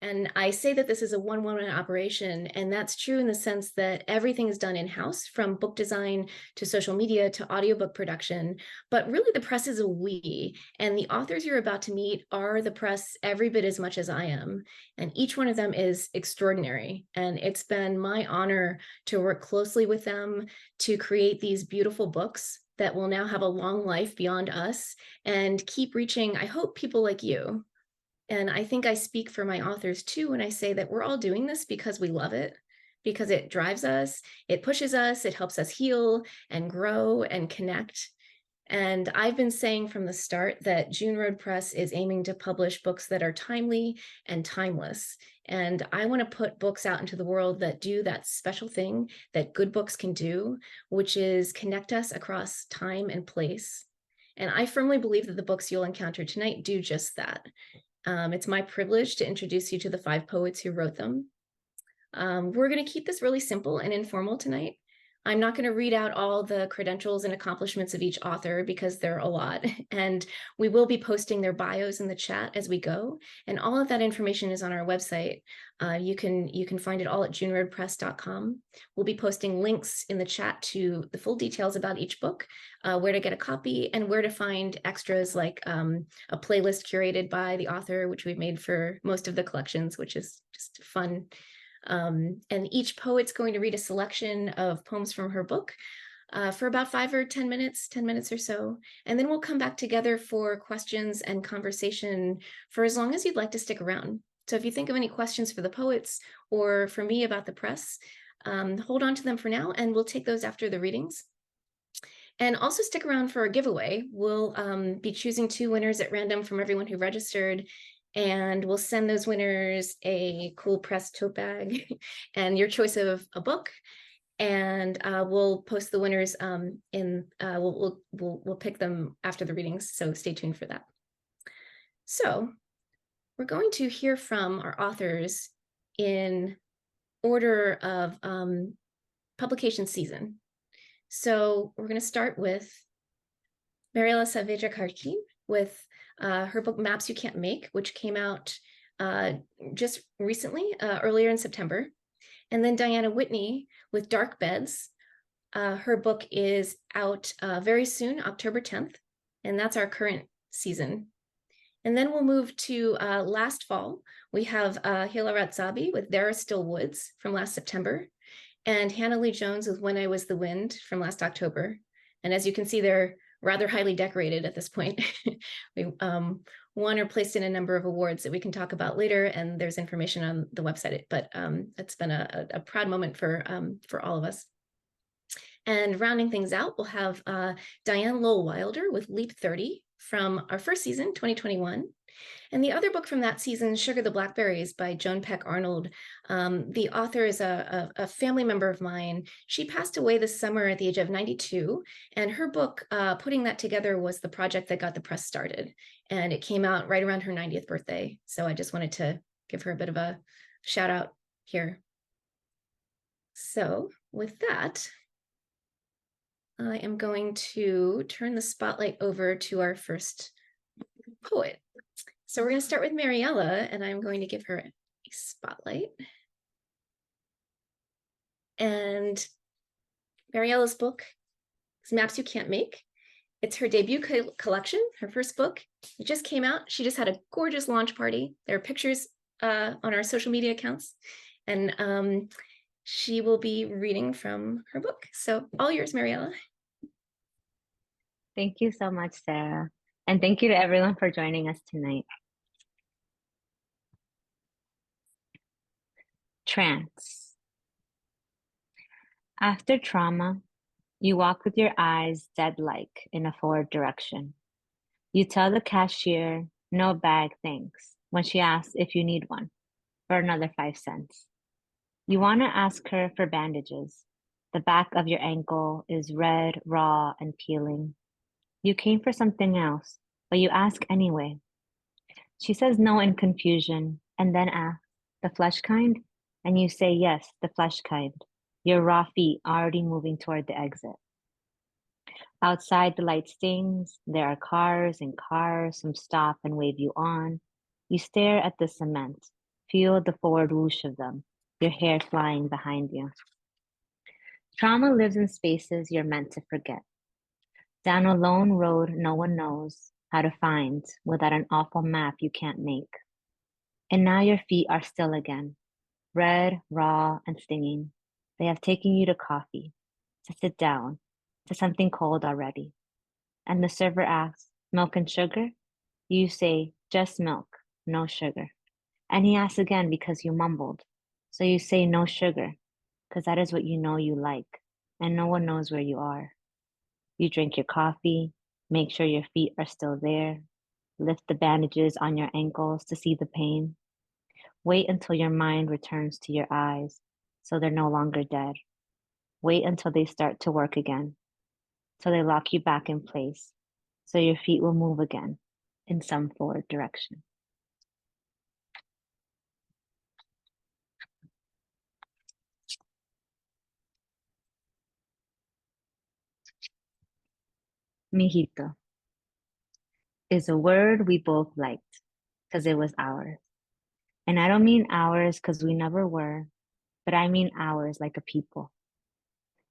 And I say that this is a one-woman operation, and that's true in the sense that everything is done in-house, from book design to social media to audiobook production. But really, the press is a we, and the authors you're about to meet are the press every bit as much as I am. And each one of them is extraordinary. And it's been my honor to work closely with them to create these beautiful books that will now have a long life beyond us and keep reaching, I hope, people like you. And I think I speak for my authors too when I say that we're all doing this because we love it, because it drives us, it pushes us, it helps us heal and grow and connect. And I've been saying from the start that June Road Press is aiming to publish books that are timely and timeless. And I want to put books out into the world that do that special thing that good books can do, which is connect us across time and place. And I firmly believe that the books you'll encounter tonight do just that. It's my privilege to introduce you to the 5 poets who wrote them. We're going to keep this really simple and informal tonight. I'm not going to read out all the credentials and accomplishments of each author because they're a lot, and we will be posting their bios in the chat as we go, and all of that information is on our website. You can find it all at juneroadpress.com. We'll be posting links in the chat to the full details about each book, where to get a copy, and where to find extras like a playlist curated by the author, which we've made for most of the collections, which is just fun. And each poet's going to read a selection of poems from her book for about 5 or 10 minutes, 10 minutes or so. And then we'll come back together for questions and conversation for as long as you'd like to stick around. So if you think of any questions for the poets or for me about the press, hold on to them for now, and we'll take those after the readings. And also stick around for a giveaway. We'll be choosing 2 winners at random from everyone who registered, and we'll send those winners a cool press tote bag and your choice of a book. And we'll post the winners we'll pick them after the readings, so stay tuned for that. So we're going to hear from our authors in order of publication season. So we're going to start with Mariella Saavedra Carquin with her book Maps You Can't Make, which came out just recently, earlier in September. And then Diane Whitney with Dark Beds. Her book is out very soon, October 10th, and that's our current season. And then we'll move to last fall. We have Hila Ratzabi with There Are Still Woods from last September, and Hannah Lee Jones with When I Was the Wind from last October. And as you can see, they're rather highly decorated at this point. We won or placed in a number of awards that we can talk about later, and there's information on the website, but it's been a proud moment for all of us. And rounding things out, we'll have Diane Lowell Wilder with Leap 30 from our first season, 2021. And the other book from that season, Sugar the Blackberries by Joan Peck Arnold. The author is a family member of mine. She passed away this summer at the age of 92. And her book, putting that together, was the project that got the press started. And it came out right around her 90th birthday. So I just wanted to give her a bit of a shout out here. So with that, I am going to turn the spotlight over to our first poet. So we're going to start with Mariella, and I'm going to give her a spotlight. And Mariella's book is Maps You Can't Make. It's her debut collection, her first book. It just came out. She just had a gorgeous launch party. There are pictures on our social media accounts, and she will be reading from her book. So all yours, Mariella. Thank you so much, Sarah. And thank you to everyone for joining us tonight. Trance. After trauma, you walk with your eyes dead-like in a forward direction. You tell the cashier, no bag, thanks, when she asks if you need one, for another 5 cents. You want to ask her for bandages. The back of your ankle is red, raw, and peeling. You came for something else, but you ask anyway. She says no in confusion, and then asks, the flesh kind? And you say yes, the flesh kind, your raw feet already moving toward the exit. Outside, the light stings. There are cars and cars. Some stop and wave you on. You stare at the cement. Feel the forward whoosh of them, your hair flying behind you. Trauma lives in spaces you're meant to forget. Down a lone road no one knows how to find without an awful map you can't make. And now your feet are still again, red, raw, and stinging. They have taken you to coffee, to sit down, to something cold already. And the server asks, milk and sugar? You say, just milk, no sugar. And he asks again because you mumbled. So you say no sugar, because that is what you know you like, and no one knows where you are. You drink your coffee, make sure your feet are still there, lift the bandages on your ankles to see the pain. Wait until your mind returns to your eyes, so they're no longer dead. Wait until they start to work again, till they lock you back in place, so your feet will move again in some forward direction. Mijito is a word we both liked because it was ours. And I don't mean ours because we never were, but I mean ours like a people.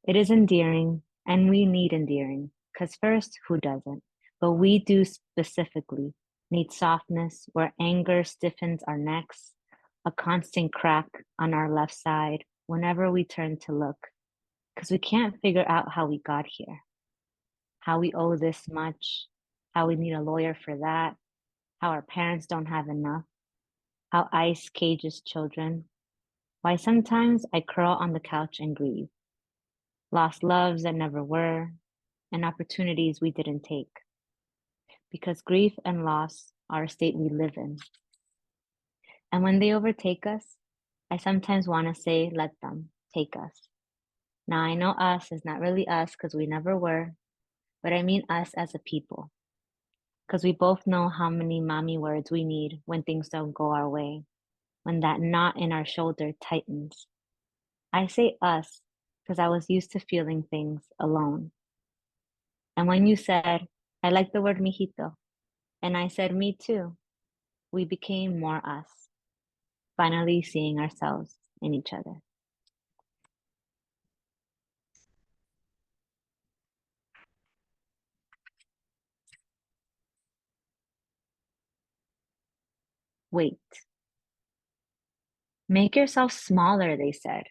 It is endearing, and we need endearing, because first, who doesn't? But we do specifically need softness where anger stiffens our necks, a constant crack on our left side whenever we turn to look, because we can't figure out how we got here, how we owe this much, how we need a lawyer for that, how our parents don't have enough, how ice cages children, why sometimes I curl on the couch and grieve. Lost loves that never were, and opportunities we didn't take. Because grief and loss are a state we live in. And when they overtake us, I sometimes want to say, let them take us. Now I know us is not really us because we never were, but I mean us as a people. Because we both know how many mommy words we need when things don't go our way, when that knot in our shoulder tightens. I say us because I was used to feeling things alone. And when you said, I like the word mijito, and I said, me too, we became more us, finally seeing ourselves in each other. Wait, make yourself smaller, they said.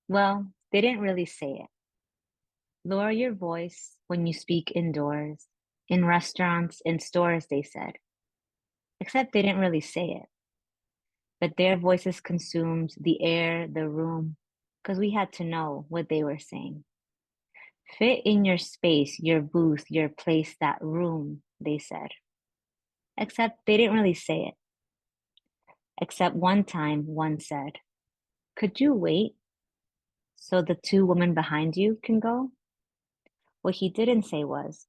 Well, they didn't really say it. Lower your voice when you speak indoors, in restaurants, in stores, they said. Except they didn't really say it. But their voices consumed the air, the room, because we had to know what they were saying. Fit in your space, your booth, your place, that room, they said. Except they didn't really say it. Except one time, one said, could you wait so the two women behind you can go? What he didn't say was,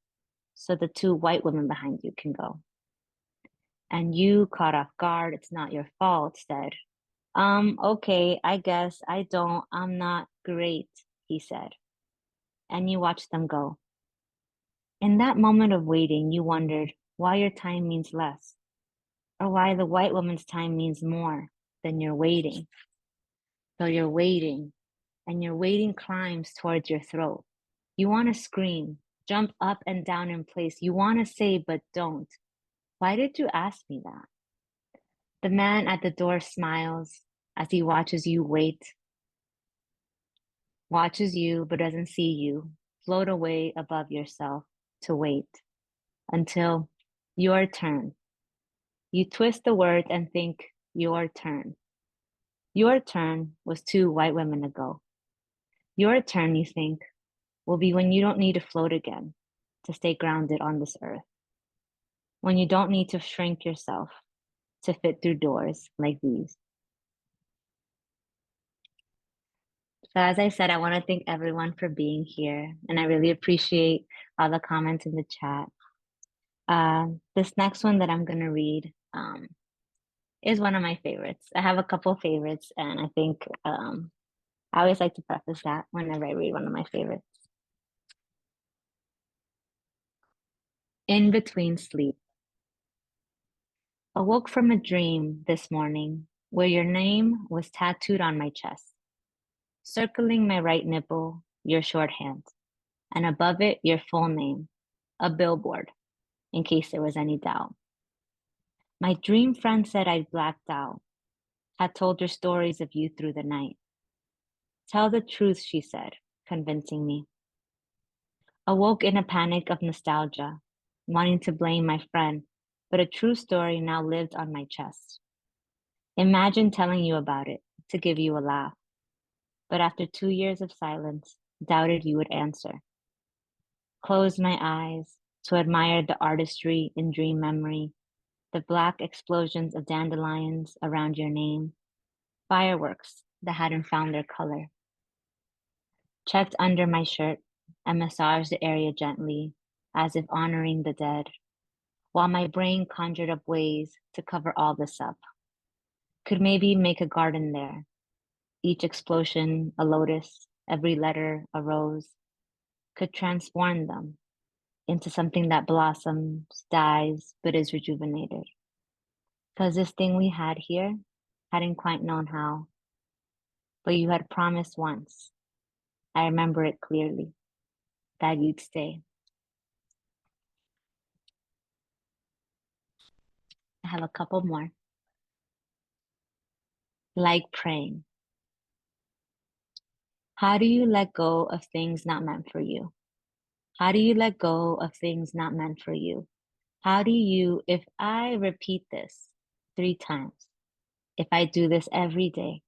so the two white women behind you can go. And you, caught off guard, it's not your fault, said, okay, I guess I'm not great, he said. And you watched them go. In that moment of waiting, you wondered why your time means less, or why the white woman's time means more than your waiting. So you're waiting, and your waiting climbs towards your throat. You want to scream, jump up and down in place. You want to say, but don't. Why did you ask me that? The man at the door smiles as he watches you wait, watches you but doesn't see you, float away above yourself to wait until your turn. You twist the word and think your turn. Your turn was two white women ago. Your turn, you think, will be when you don't need to float again to stay grounded on this earth. When you don't need to shrink yourself to fit through doors like these. So as I said, I want to thank everyone for being here, and I really appreciate all the comments in the chat. This next one that I'm going to read is one of my favorites. I have a couple favorites, and I think I always like to preface that whenever I read one of my favorites. In between sleep. Awoke from a dream this morning, where your name was tattooed on my chest, circling my right nipple, your shorthand, and above it, your full name, a billboard, in case there was any doubt. My dream friend said I'd blacked out, had told her stories of you through the night. Tell the truth, she said, convincing me. Awoke in a panic of nostalgia, wanting to blame my friend, but a true story now lived on my chest. Imagine telling you about it to give you a laugh, but after 2 years of silence, doubted you would answer. Closed my eyes to admire the artistry in dream memory, the black explosions of dandelions around your name, fireworks that hadn't found their color. Checked under my shirt and massaged the area gently, as if honoring the dead, while my brain conjured up ways to cover all this up. Could maybe make a garden there, each explosion a lotus, every letter a rose. Could transform them into something that blossoms, dies, but is rejuvenated. Because this thing we had here hadn't quite known how, but you had promised once, I remember it clearly, that you'd stay. I have a couple more. Like praying. How do you let go of things not meant for you? How do you let go of things not meant for you? How do you, if I repeat this 3 times, if I do this every day,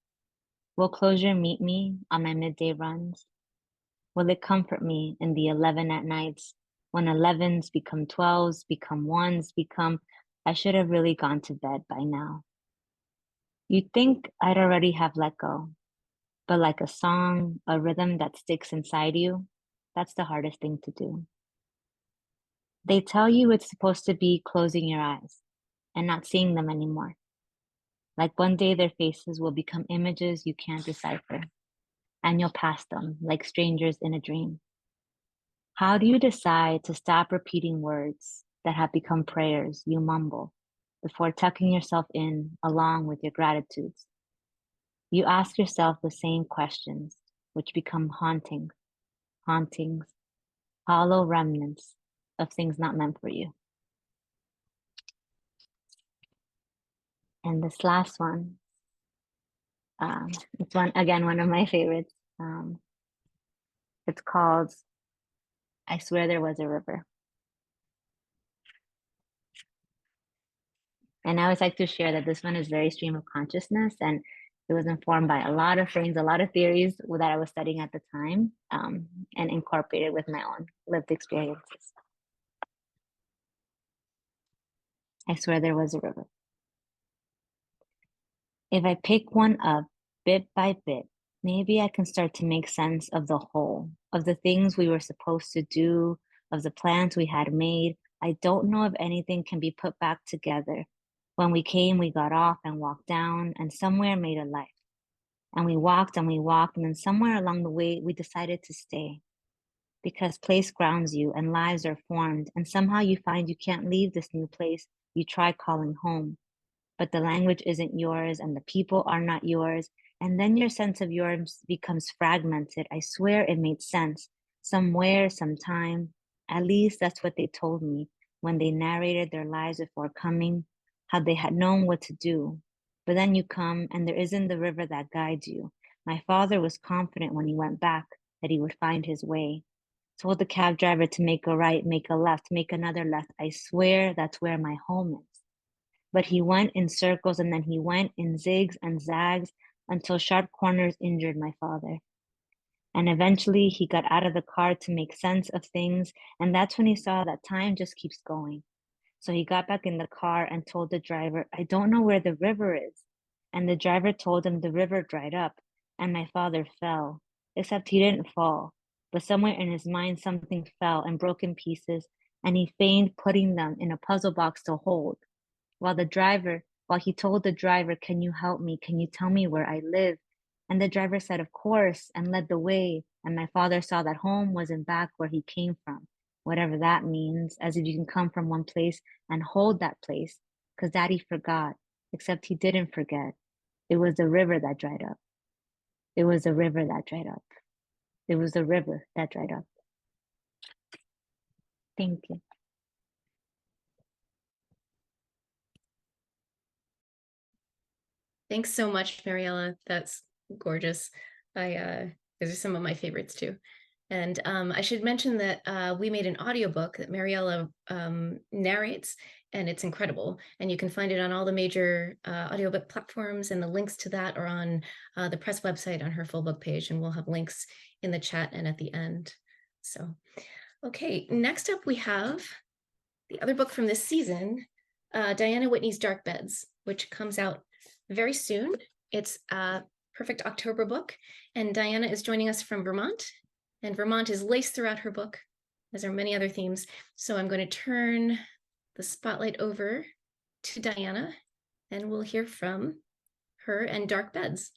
will closure meet me on my midday runs? Will it comfort me in the 11 at nights when 11s become 12s, become 1s, become, I should have really gone to bed by now? You'd think I'd already have let go, but like a song, a rhythm that sticks inside you, that's the hardest thing to do. They tell you it's supposed to be closing your eyes and not seeing them anymore. Like one day their faces will become images you can't decipher, and you'll pass them like strangers in a dream. How do you decide to stop repeating words that have become prayers you mumble before tucking yourself in along with your gratitudes? You ask yourself the same questions, which become hauntings, hollow remnants of things not meant for you. And this last one, it's one of my favorites. It's called I Swear There Was a River. And I always like to share that this one is very stream of consciousness, and it was informed by a lot of things, a lot of theories that I was studying at the time, and incorporated with my own lived experiences. I swear there was a river. If I pick one up bit by bit, maybe I can start to make sense of the whole, of the things we were supposed to do, of the plans we had made. I don't know if anything can be put back together. When we came, we got off and walked down, and somewhere made a life. And we walked, and then somewhere along the way, we decided to stay. Because place grounds you, and lives are formed, and somehow you find you can't leave this new place you try calling home. But the language isn't yours, and the people are not yours, and then your sense of yours becomes fragmented. I swear it made sense. Somewhere, sometime. At least that's what they told me when they narrated their lives before coming, how they had known what to do. But then you come, and there isn't the river that guides you. My father was confident when he went back that he would find his way. Told the cab driver to make a right, make a left, make another left. I swear that's where my home is. But he went in circles, and then he went in zigs and zags until sharp corners injured my father. And eventually he got out of the car to make sense of things, and that's when he saw that time just keeps going. So he got back in the car and told the driver, I don't know where the river is. And the driver told him the river dried up, and my father fell, except he didn't fall. But somewhere in his mind, something fell and broke in pieces, and he feigned putting them in a puzzle box to hold. While he told the driver, can you help me? Can you tell me where I live? And the driver said, of course, and led the way. And my father saw that home wasn't back where he came from, whatever that means, as if you can come from one place and hold that place, because daddy forgot, except he didn't forget. It was a river that dried up. It was a river that dried up. It was a river that dried up. Thank you. Thanks so much, Mariella. That's gorgeous. Those are some of my favorites too. And I should mention that we made an audiobook that Mariella narrates, and it's incredible. And you can find it on all the major audiobook platforms, and the links to that are on the press website on her full book page, and we'll have links in the chat and at the end. So, okay, next up we have the other book from this season, Diane and Whitney's Dark Beds, which comes out very soon. It's a perfect October book, and Diana is joining us from Vermont, and Vermont is laced throughout her book, as are many other themes. So I'm going to turn the spotlight over to Diana, and we'll hear from her and Dark Beds.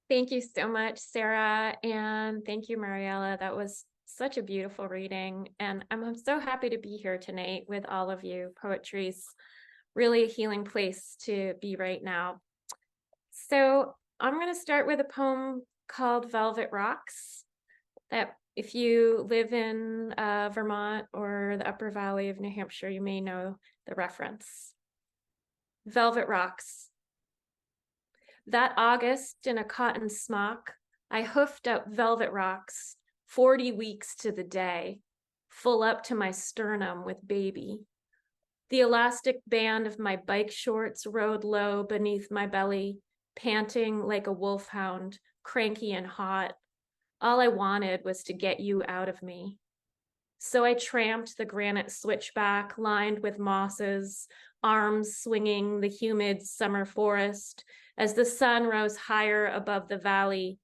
Thank you so much, Sarah, and thank you, Mariella. That was such a beautiful reading, and I'm so happy to be here tonight with all of you. Poetry's really a healing place to be right now. So I'm going to start with a poem called Velvet Rocks, that if you live in Vermont or the Upper Valley of New Hampshire, you may know the reference. Velvet Rocks. That August in a cotton smock, I hoofed up velvet rocks, 40 weeks to the day, full up to my sternum with baby. The elastic band of my bike shorts rode low beneath my belly, panting like a wolfhound, cranky and hot. All I wanted was to get you out of me. So I tramped the granite switchback lined with mosses, arms swinging the humid summer forest as the sun rose higher above the valley,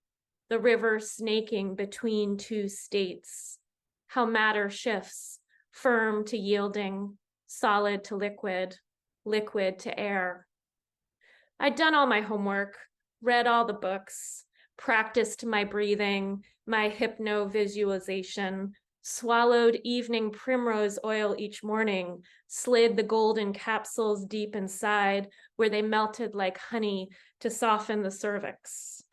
the river snaking between two states. How matter shifts, firm to yielding, solid to liquid, liquid to air. I'd done all my homework, read all the books, practiced my breathing, my hypno-visualization, swallowed evening primrose oil each morning, slid the golden capsules deep inside where they melted like honey to soften the cervix.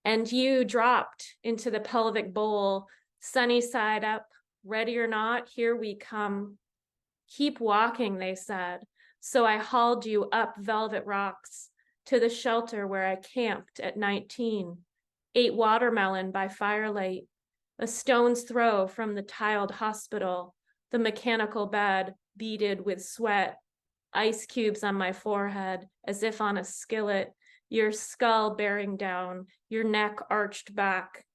And you dropped into the pelvic bowl, sunny side up, ready or not, here we come. Keep walking, they said. So I hauled you up velvet rocks to the shelter where I camped at 19, ate watermelon by firelight, a stone's throw from the tiled hospital, the mechanical bed beaded with sweat, ice cubes on my forehead as if on a skillet, your skull bearing down, your neck arched back.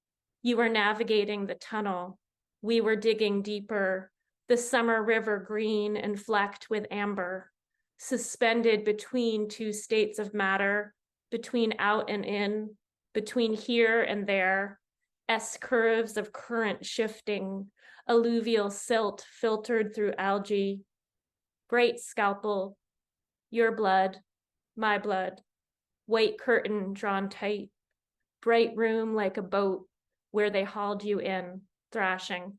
You were navigating the tunnel. We were digging deeper, the summer river green and flecked with amber, suspended between two states of matter, between out and in, between here and there, S-curves of current shifting, alluvial silt filtered through algae. Great scalpel, your blood, my blood, white curtain drawn tight, bright room like a boat where they hauled you in, thrashing.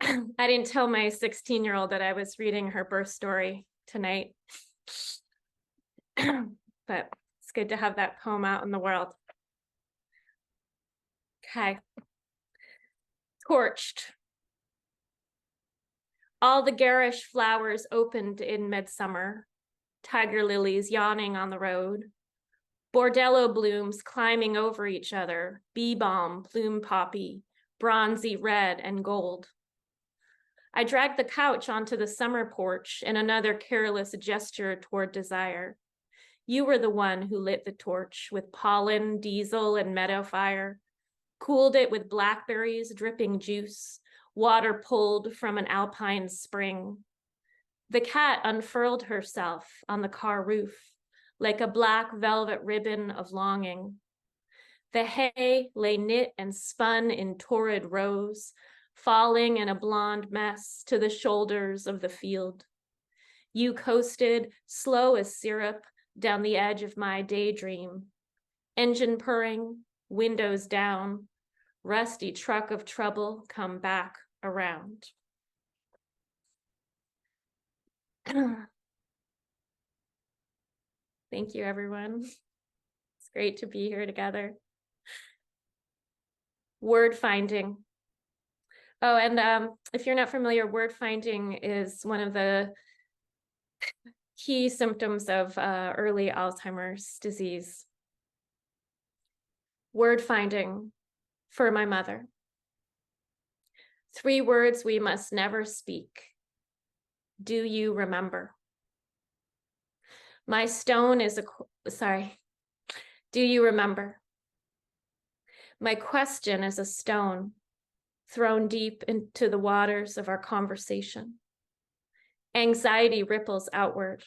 I didn't tell my 16-year-old that I was reading her birth story tonight, but it's good to have that poem out in the world. Okay. Torched. All the garish flowers opened in midsummer, tiger lilies yawning on the road, bordello blooms climbing over each other, bee balm, plume poppy, bronzy red and gold. I dragged the couch onto the summer porch in another careless gesture toward desire. You were the one who lit the torch with pollen, diesel, and meadow fire, cooled it with blackberries dripping juice, water pulled from an alpine spring. The cat unfurled herself on the car roof like a black velvet ribbon of longing. The hay lay knit and spun in torrid rows, falling in a blonde mess to the shoulders of the field. You coasted, slow as syrup, down the edge of my daydream. Engine purring, windows down, rusty truck of trouble come back around. Thank you, everyone. It's great to be here together. Word finding. Oh, and if you're not familiar, word finding is one of the key symptoms of early Alzheimer's disease. Word finding for my mother. 3 words we must never speak. Do you remember? My stone is do you remember? My question is a stone thrown deep into the waters of our conversation. Anxiety ripples outward.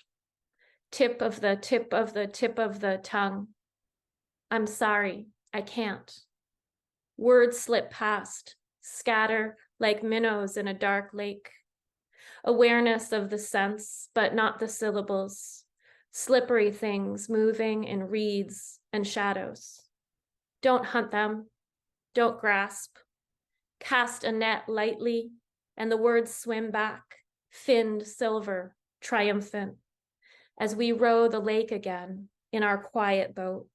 Tip of the tip of the tip of the tongue. I'm sorry, I can't. Words slip past, scatter like minnows in a dark lake. Awareness of the sense, but not the syllables. Slippery things moving in reeds and shadows. Don't hunt them. Don't grasp. Cast a net lightly, and the words swim back, finned silver, triumphant, as we row the lake again in our quiet boat,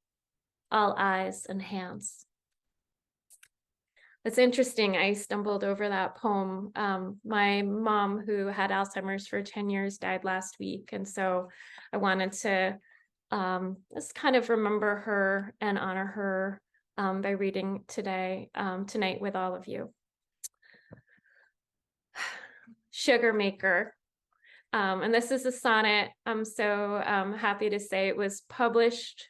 all eyes and hands. It's interesting, I stumbled over that poem. My mom, who had Alzheimer's for 10 years, died last week. And so I wanted to just kind of remember her and honor her by reading tonight with all of you. Sugar Maker. And this is a sonnet. I'm so happy to say it was published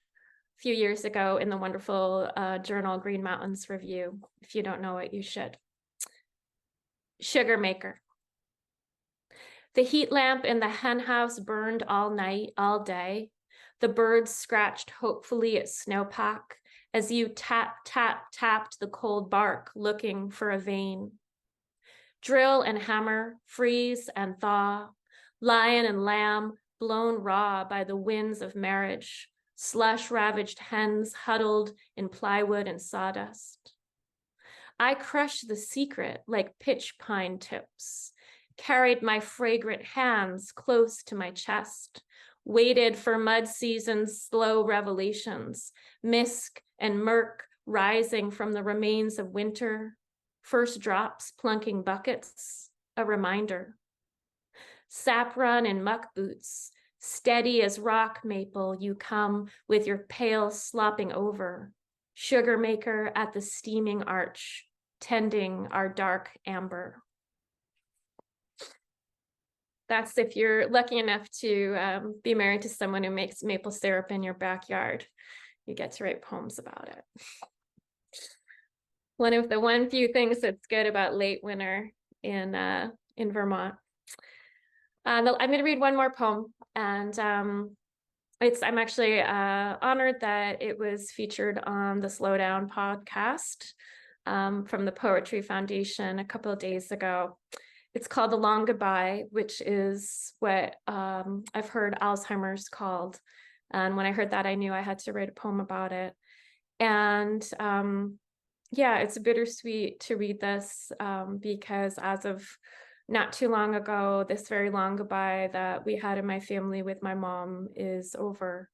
a few years ago in the wonderful journal Green Mountains Review. If you don't know it, you should. Sugar Maker. The heat lamp in the hen house burned all night, all day. The birds scratched hopefully at snowpack as you tapped the cold bark looking for a vein. Drill and hammer, freeze and thaw, lion and lamb blown raw by the winds of marriage, slush-ravaged hens huddled in plywood and sawdust. I crushed the secret like pitch pine tips, carried my fragrant hands close to my chest, waited for mud season's slow revelations, misk and murk rising from the remains of winter, first drops plunking buckets, a reminder. Sap run in muck boots, steady as rock maple, you come with your pail slopping over, sugar maker at the steaming arch, tending our dark amber. That's if you're lucky enough to be married to someone who makes maple syrup in your backyard. You get to write poems about it. One of the few things that's good about late winter in Vermont. I'm going to read one more poem, and I'm actually honored that it was featured on the Slow Down podcast from the Poetry Foundation a couple of days ago. It's called The Long Goodbye, which is what I've heard Alzheimer's called. And when I heard that, I knew I had to write a poem about it. And yeah, it's bittersweet to read this because as of not too long ago, this very long goodbye that we had in my family with my mom is over.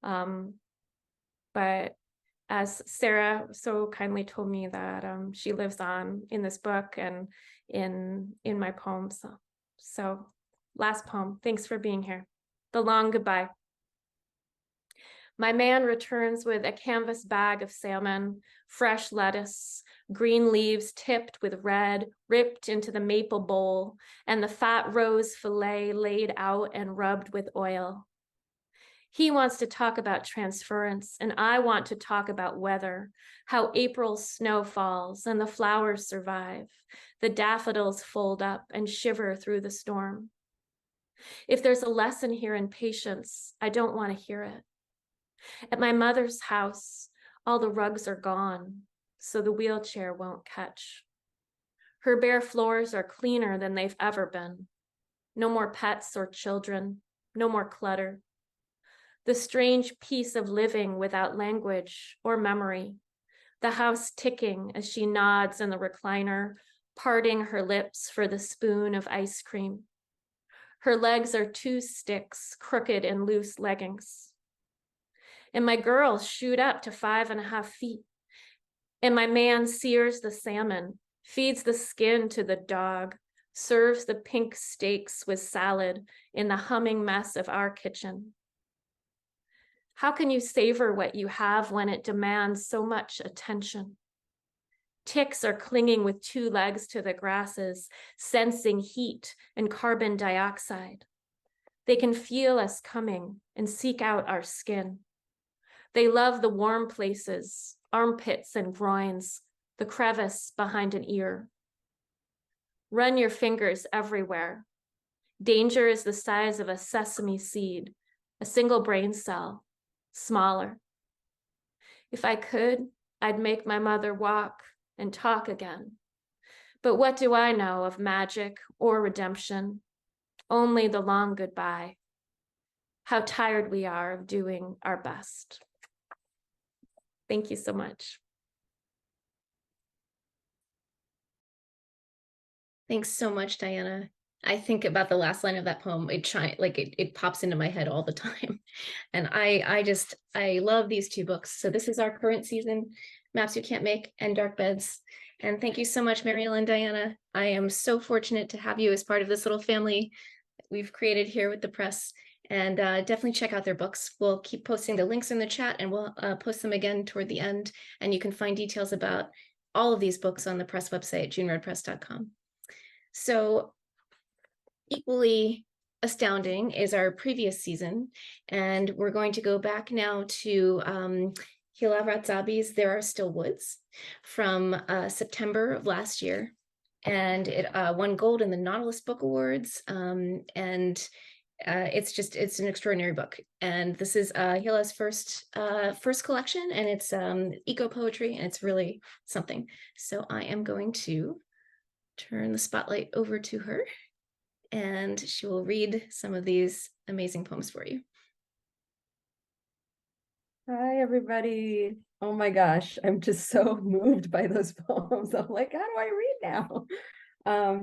But as Sarah so kindly told me that she lives on in this book and in my poems. So last poem, thanks for being here. The Long Goodbye. My man returns with a canvas bag of salmon, fresh lettuce, green leaves tipped with red, ripped into the maple bowl, and the fat rose fillet laid out and rubbed with oil. He wants to talk about transference, and I want to talk about weather, how April's snow falls and the flowers survive, the daffodils fold up and shiver through the storm. If there's a lesson here in patience, I don't want to hear it. At my mother's house, all the rugs are gone, so the wheelchair won't catch. Her bare floors are cleaner than they've ever been. No more pets or children, no more clutter. The strange piece of living without language or memory, the house ticking as she nods in the recliner, parting her lips for the spoon of ice cream. Her legs are two sticks, crooked in loose leggings. And my girls shoot up to 5.5 feet. And my man sears the salmon, feeds the skin to the dog, serves the pink steaks with salad in the humming mess of our kitchen. How can you savor what you have when it demands so much attention? Ticks are clinging with two legs to the grasses, sensing heat and carbon dioxide. They can feel us coming and seek out our skin. They love the warm places, armpits and groins, the crevice behind an ear. Run your fingers everywhere. Danger is the size of a sesame seed, a single brain cell, smaller. If I could, I'd make my mother walk and talk again. But what do I know of magic or redemption? Only the long goodbye. How tired we are of doing our best. Thank you so much. Thanks so much, Diana. I think about the last line of that poem. It pops into my head all the time. And I love these two books. So this is our current season, Maps You Can't Make and Dark Beds. And thank you so much, Mariella and Diana. I am so fortunate to have you as part of this little family that we've created here with the press. And definitely check out their books. We'll keep posting the links in the chat, and we'll post them again toward the end. And you can find details about all of these books on the press website, juneredpress.com. So equally astounding is our previous season. And we're going to go back now to Hila Ratzabi's There Are Still Woods from September of last year. And it won gold in the Nautilus Book Awards. It's an extraordinary book. And this is Hila's first collection, and it's eco poetry, and it's really something. So I am going to turn the spotlight over to her, and she will read some of these amazing poems for you. Hi, everybody. Oh my gosh, I'm just so moved by those poems. I'm like, how do I read now?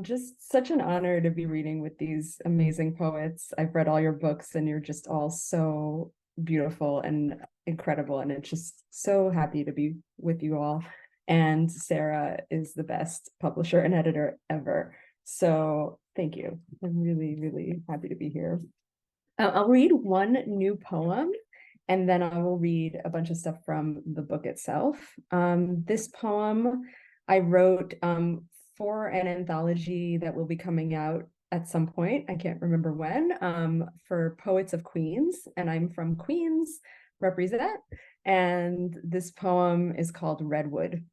Just such an honor to be reading with these amazing poets. I've read all your books, and you're just all so beautiful and incredible. And it's just so happy to be with you all. And Sarah is the best publisher and editor ever. So thank you. I'm really, really happy to be here. I'll read one new poem, and then I will read a bunch of stuff from the book itself. This poem I wrote for an anthology that will be coming out at some point. I can't remember when, for Poets of Queens, and I'm from Queens, represent. And this poem is called Redwood.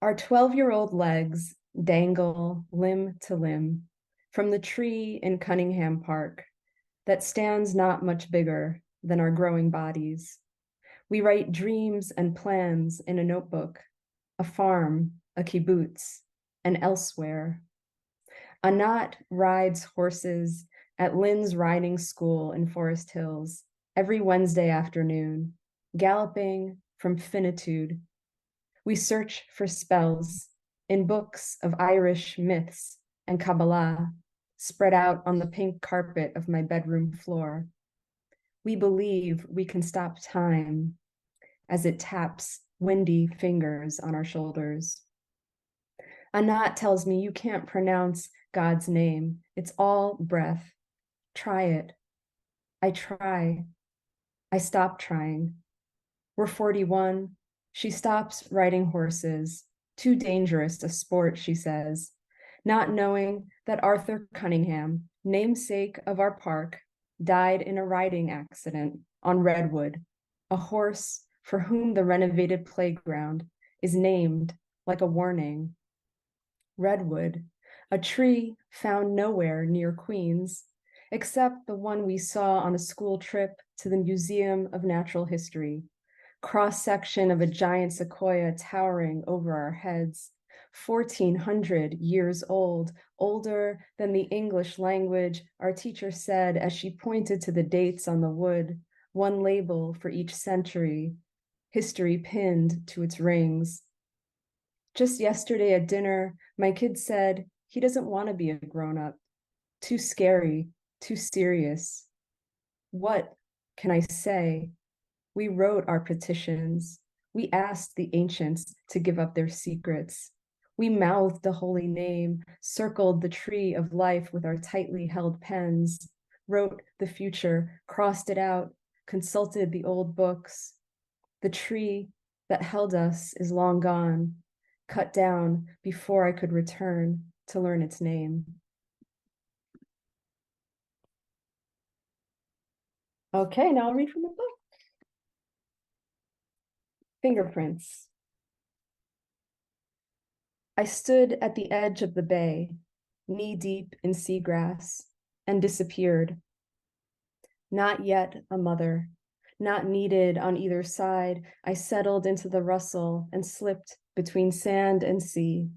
Our 12-year-old legs dangle limb to limb from the tree in Cunningham Park that stands not much bigger than our growing bodies. We write dreams and plans in a notebook, a farm, a kibbutz, and elsewhere. Anat rides horses at Lynn's riding school in Forest Hills every Wednesday afternoon, galloping from finitude. We search for spells in books of Irish myths and Kabbalah spread out on the pink carpet of my bedroom floor. We believe we can stop time as it taps windy fingers on our shoulders. Anat tells me you can't pronounce God's name. It's all breath. Try it. I try. I stop trying. We're 41. She stops riding horses. Too dangerous a sport, she says, not knowing that Arthur Cunningham, namesake of our park, died in a riding accident on Redwood, a horse for whom the renovated playground is named like a warning. Redwood, a tree found nowhere near Queens, except the one we saw on a school trip to the Museum of Natural History, cross-section of a giant sequoia towering over our heads, 1,400 years old, older than the English language, our teacher said as she pointed to the dates on the wood, one label for each century, history pinned to its rings. Just yesterday at dinner, my kid said he doesn't want to be a grown-up. too scary, too serious. What can I say? We wrote our petitions. We asked the ancients to give up their secrets. We mouthed the holy name, circled the tree of life with our tightly held pens, wrote the future, crossed it out, consulted the old books. The tree that held us is long gone, cut down before I could return to learn its name. Okay, now I'll read from the book. Fingerprints. I stood at the edge of the bay, knee-deep in seagrass, and disappeared. Not yet a mother, not needed on either side, I settled into the rustle and slipped between sand and sea.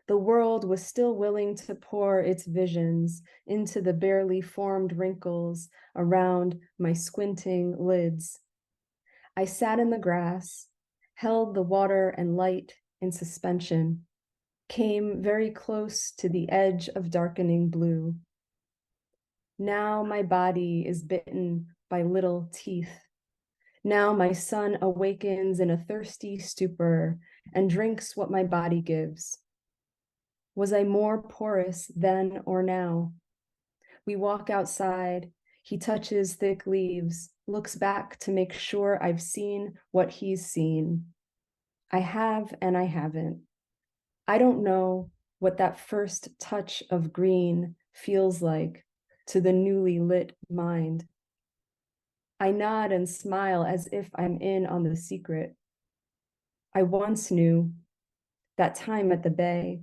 The world was still willing to pour its visions into the barely formed wrinkles around my squinting lids. I sat in the grass, held the water and light in suspension, came very close to the edge of darkening blue. Now my body is bitten by little teeth. Now my son awakens in a thirsty stupor and drinks what my body gives. Was I more porous then or now? We walk outside. He touches thick leaves, looks back to make sure I've seen what he's seen. I have and I haven't. I don't know what that first touch of green feels like to the newly lit mind. I nod and smile as if I'm in on the secret. I once knew that time at the bay.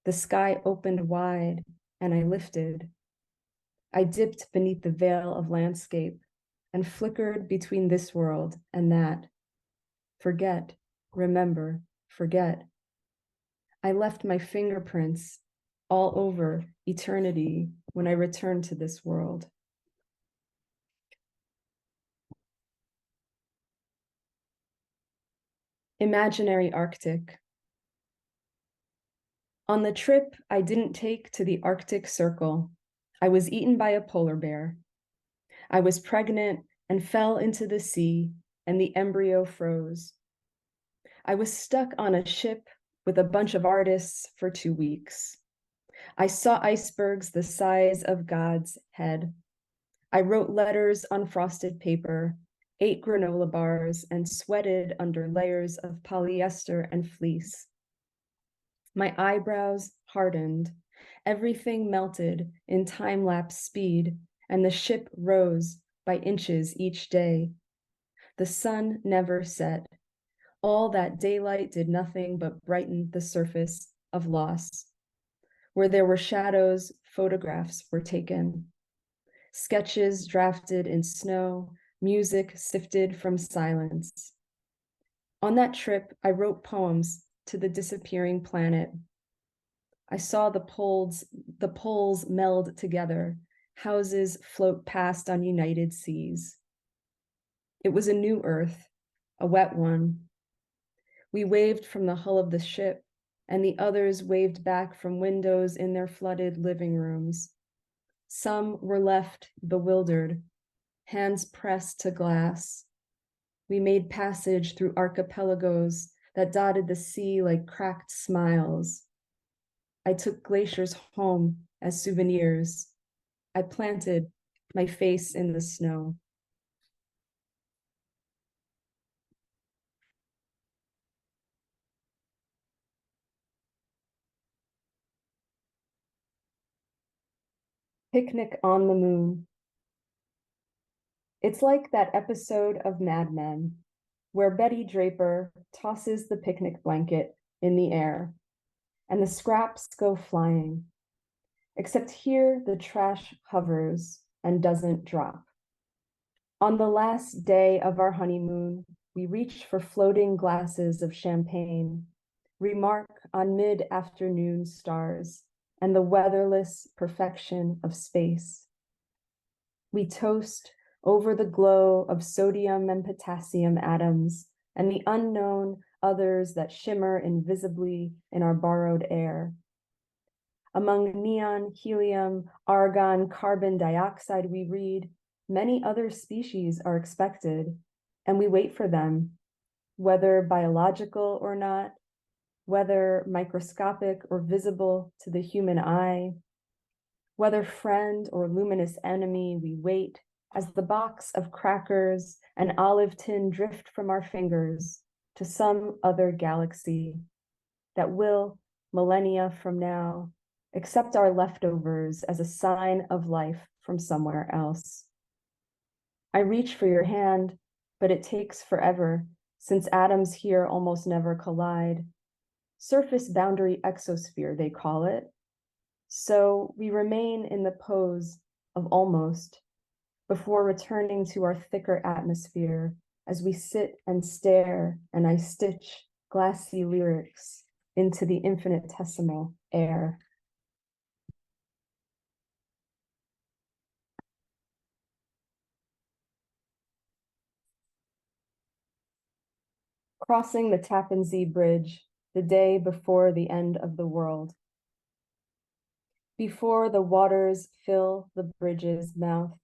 The sky opened wide and I lifted. I dipped beneath the veil of landscape and flickered between this world and that. Forget, remember, forget. I left my fingerprints all over eternity when I returned to this world. Imaginary Arctic. On the trip I didn't take to the Arctic Circle, I was eaten by a polar bear. I was pregnant and fell into the sea, and the embryo froze. I was stuck on a ship with a bunch of artists for 2 weeks. I saw icebergs the size of God's head. I wrote letters on frosted paper, ate granola bars, and sweated under layers of polyester and fleece. My eyebrows hardened. Everything melted in time-lapse speed, and the ship rose by inches each day. The sun never set. All that daylight did nothing but brighten the surface of loss. Where there were shadows, photographs were taken. Sketches drafted in snow, music sifted from silence. On that trip, I wrote poems to the disappearing planet. I saw the poles meld together, houses float past on united seas. It was a new earth, a wet one. We waved from the hull of the ship, and the others waved back from windows in their flooded living rooms. Some were left bewildered, hands pressed to glass. We made passage through archipelagos that dotted the sea like cracked smiles. I took glaciers home as souvenirs. I planted my face in the snow. Picnic on the Moon. It's like that episode of Mad Men, where Betty Draper tosses the picnic blanket in the air, and the scraps go flying. Except here, the trash hovers and doesn't drop. On the last day of our honeymoon, we reach for floating glasses of champagne, remark on mid-afternoon stars and the weatherless perfection of space. We toast over the glow of sodium and potassium atoms and the unknown others that shimmer invisibly in our borrowed air. Among neon, helium, argon, carbon dioxide, we read, many other species are expected, and we wait for them, whether biological or not, whether microscopic or visible to the human eye, whether friend or luminous enemy, we wait as the box of crackers and olive tin drift from our fingers to some other galaxy that will, millennia from now, accept our leftovers as a sign of life from somewhere else. I reach for your hand, but it takes forever, since atoms here almost never collide. Surface boundary exosphere, they call it. So we remain in the pose of almost before returning to our thicker atmosphere as we sit and stare and I stitch glassy lyrics into the infinitesimal air. Crossing the Tappan Zee Bridge the day before the end of the world. Before the waters fill the bridge's mouth,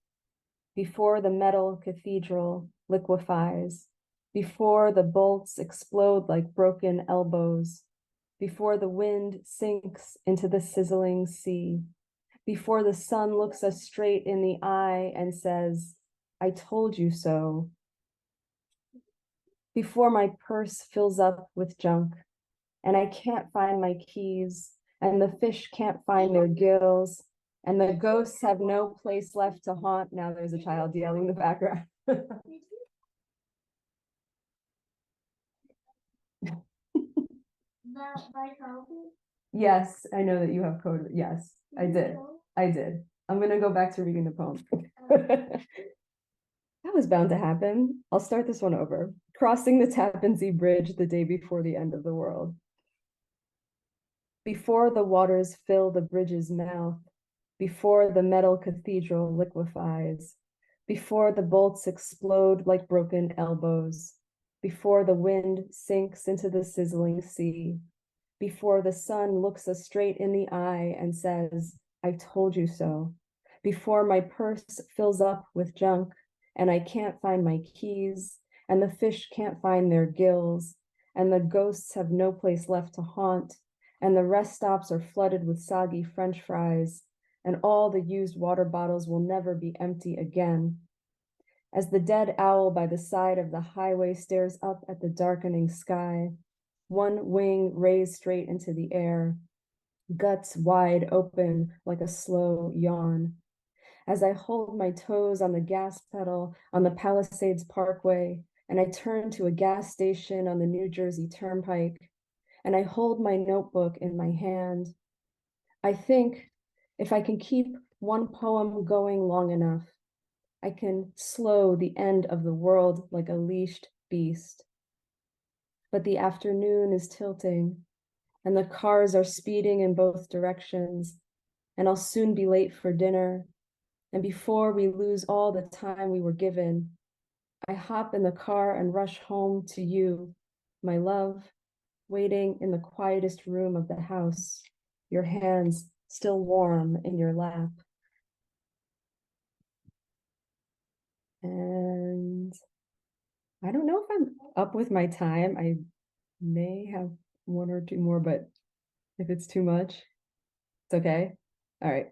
before the metal cathedral liquefies, before the bolts explode like broken elbows, before the wind sinks into the sizzling sea, before the sun looks us straight in the eye and says, I told you so, before my purse fills up with junk and I can't find my keys and the fish can't find their gills and the ghosts have no place left to haunt. Now there's a child yelling in the background. Yes, I know that you have code. Yes, I did. I did. I'm gonna go back to reading the poem. That was bound to happen. I'll start this one over. Crossing the Tappan Zee Bridge the day before the end of the world. Before the waters fill the bridge's mouth, before the metal cathedral liquefies, before the bolts explode like broken elbows, before the wind sinks into the sizzling sea, before the sun looks us straight in the eye and says, I told you so, before my purse fills up with junk and I can't find my keys and the fish can't find their gills and the ghosts have no place left to haunt and the rest stops are flooded with soggy French fries and all the used water bottles will never be empty again. As the dead owl by the side of the highway stares up at the darkening sky, one wing raised straight into the air, guts wide open like a slow yawn. As I hold my toes on the gas pedal on the Palisades Parkway, and I turn to a gas station on the New Jersey Turnpike, and I hold my notebook in my hand, I think if I can keep one poem going long enough, I can slow the end of the world like a leashed beast. But the afternoon is tilting, and the cars are speeding in both directions, and I'll soon be late for dinner. And before we lose all the time we were given, I hop in the car and rush home to you, my love, waiting in the quietest room of the house, your hands still warm in your lap. And I don't know if I'm up with my time. I may have one or two more, but if it's too much, it's okay. All right.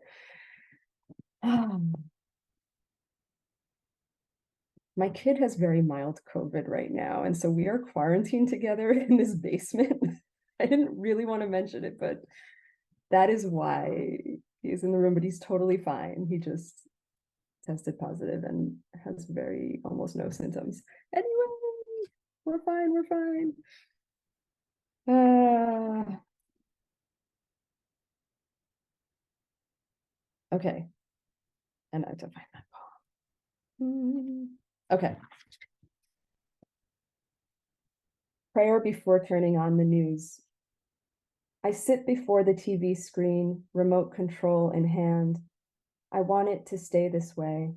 My kid has very mild COVID right now, and so we are quarantined together in this basement. I didn't really want to mention it, but that is why he's in the room, but he's totally fine. He just tested positive and has very almost no symptoms. Anyway, we're fine, we're fine. Okay. And I have to find that poem. Okay. Prayer before turning on the news. I sit before the TV screen, remote control in hand. I want it to stay this way.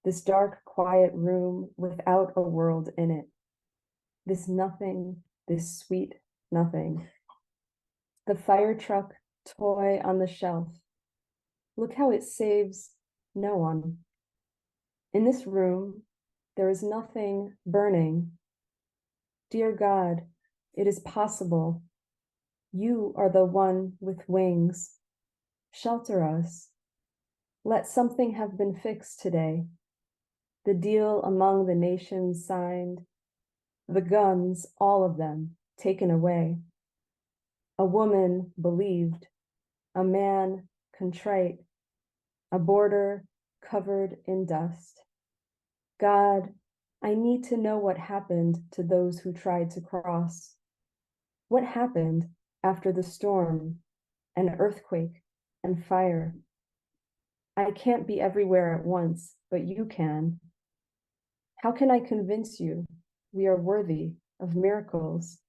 This dark, quiet room without a world in it. This nothing, this sweet nothing. The fire truck toy on the shelf. Look how it saves no one. In this room, there is nothing burning. Dear God, it is possible. You are the one with wings. Shelter us. Let something have been fixed today. The deal among the nations signed. The guns, all of them, taken away. A woman believed. A man contrite. A border covered in dust. God, I need to know what happened to those who tried to cross. What happened after the storm, and earthquake, and fire? I can't be everywhere at once, but you can. How can I convince you we are worthy of miracles?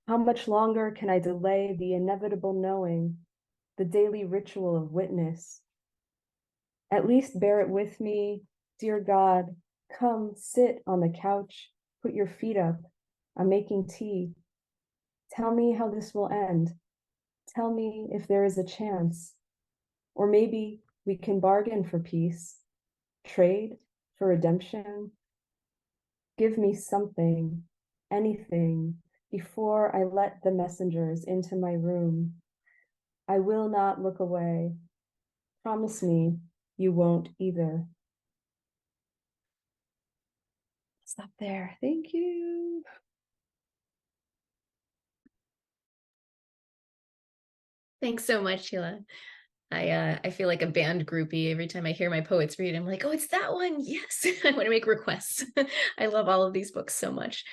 How much longer can I delay the inevitable knowing, the daily ritual of witness? At least bear it with me, dear God. Come sit on the couch, put your feet up. I'm making tea. Tell me how this will end. Tell me if there is a chance. Or maybe we can bargain for peace, trade for redemption. Give me something, anything, before I let the messengers into my room. I will not look away. Promise me you won't either. Stop there. Thank you. Thanks so much, Hila. I feel like a band groupie every time I hear my poets read. I'm like, oh, it's that one. Yes, I want to make requests. I love all of these books so much.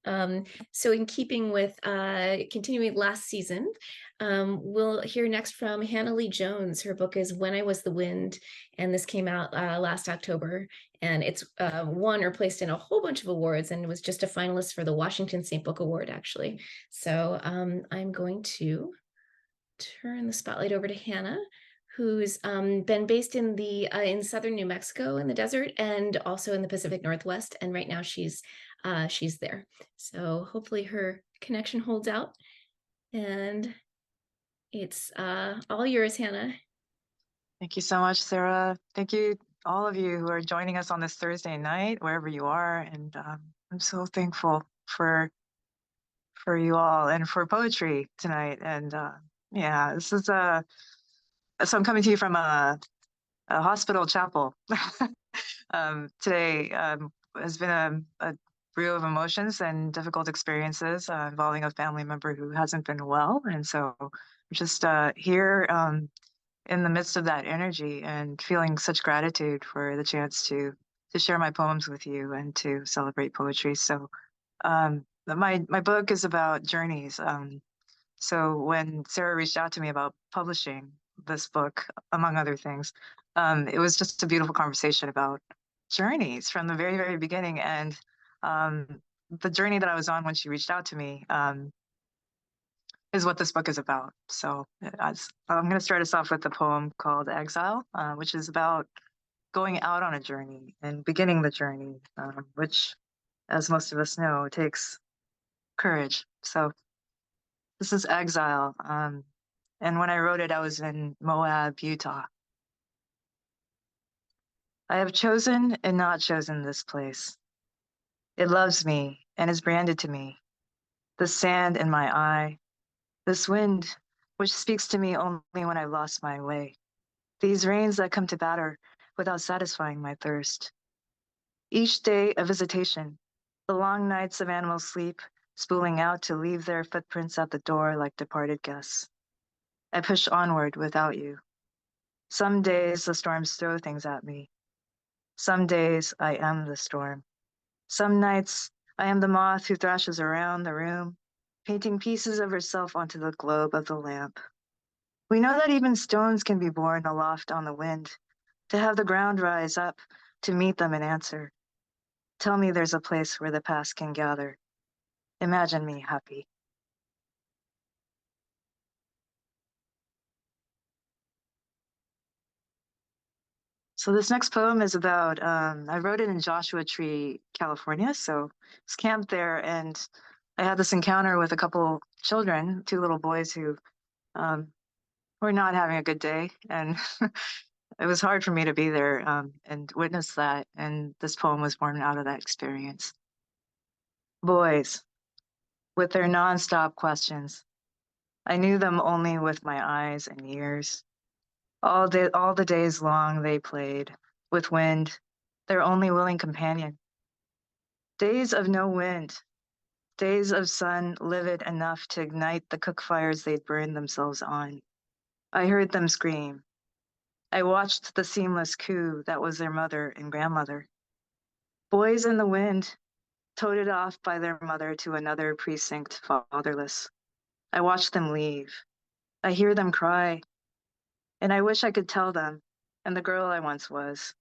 So in keeping with continuing last season, we'll hear next from Hannah Lee Jones. Her book is When I Was the Wind, and this came out last October, and it's won or placed in a whole bunch of awards and was just a finalist for the Washington State Book Award, actually. So I'm going to turn the spotlight over to Hannah, who's been based in southern New Mexico in the desert and also in the Pacific Northwest. And right now she's there. So hopefully her connection holds out. And it's all yours, Hannah. Thank you so much, Sarah. Thank you, all of you who are joining us on this Thursday night, wherever you are. And I'm so thankful for you all and for poetry tonight. And yeah, this is so I'm coming to you from a hospital chapel. Today has been a brew of emotions and difficult experiences involving a family member who hasn't been well. And so I'm just here in the midst of that energy and feeling such gratitude for the chance to share my poems with you and to celebrate poetry. So my book is about journeys. So when Sarah reached out to me about publishing this book, among other things, it was just a beautiful conversation about journeys from the very, very beginning. And the journey that I was on when she reached out to me is what this book is about. So I'm going to start us off with a poem called Exile, which is about going out on a journey and beginning the journey, which, as most of us know, takes courage. So this is Exile. And when I wrote it, I was in Moab, Utah. I have chosen and not chosen this place. It loves me and is branded to me. The sand in my eye, this wind, which speaks to me only when I've lost my way. These rains that come to batter without satisfying my thirst. Each day a visitation, the long nights of animal sleep, spooling out to leave their footprints at the door like departed guests. I push onward without you. Some days the storms throw things at me. Some days I am the storm. Some nights I am the moth who thrashes around the room, painting pieces of herself onto the globe of the lamp. We know that even stones can be borne aloft on the wind, to have the ground rise up to meet them and answer. Tell me there's a place where the past can gather. Imagine me happy. So this next poem is about, I wrote it in Joshua Tree, California. So I was camped there and I had this encounter with a couple children, two little boys who were not having a good day. And it was hard for me to be there and witness that. And this poem was born out of that experience. Boys, with their nonstop questions. I knew them only with my eyes and ears. All the days long they played, with wind, their only willing companion. Days of no wind, days of sun livid enough to ignite the cook fires they'd burned themselves on. I heard them scream. I watched the seamless coup that was their mother and grandmother. Boys in the wind, toted off by their mother to another precinct fatherless. I watched them leave. I hear them cry. And I wish I could tell them, and the girl I once was,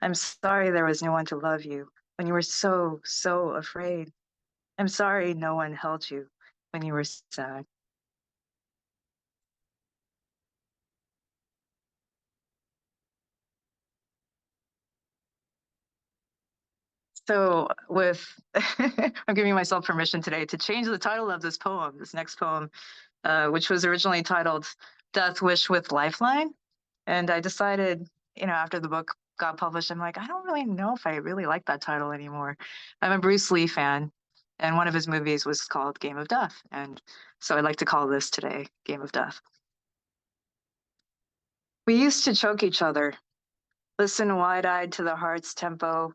I'm sorry there was no one to love you when you were so, so afraid. I'm sorry no one held you when you were sad. So I'm giving myself permission today to change the title of this poem, this next poem, which was originally titled Death Wish with Lifeline. And I decided, after the book got published, I'm like, I don't really know if I really like that title anymore. I'm a Bruce Lee fan, and one of his movies was called Game of Death. And so I'd like to call this today Game of Death. We used to choke each other, listen wide-eyed to the heart's tempo,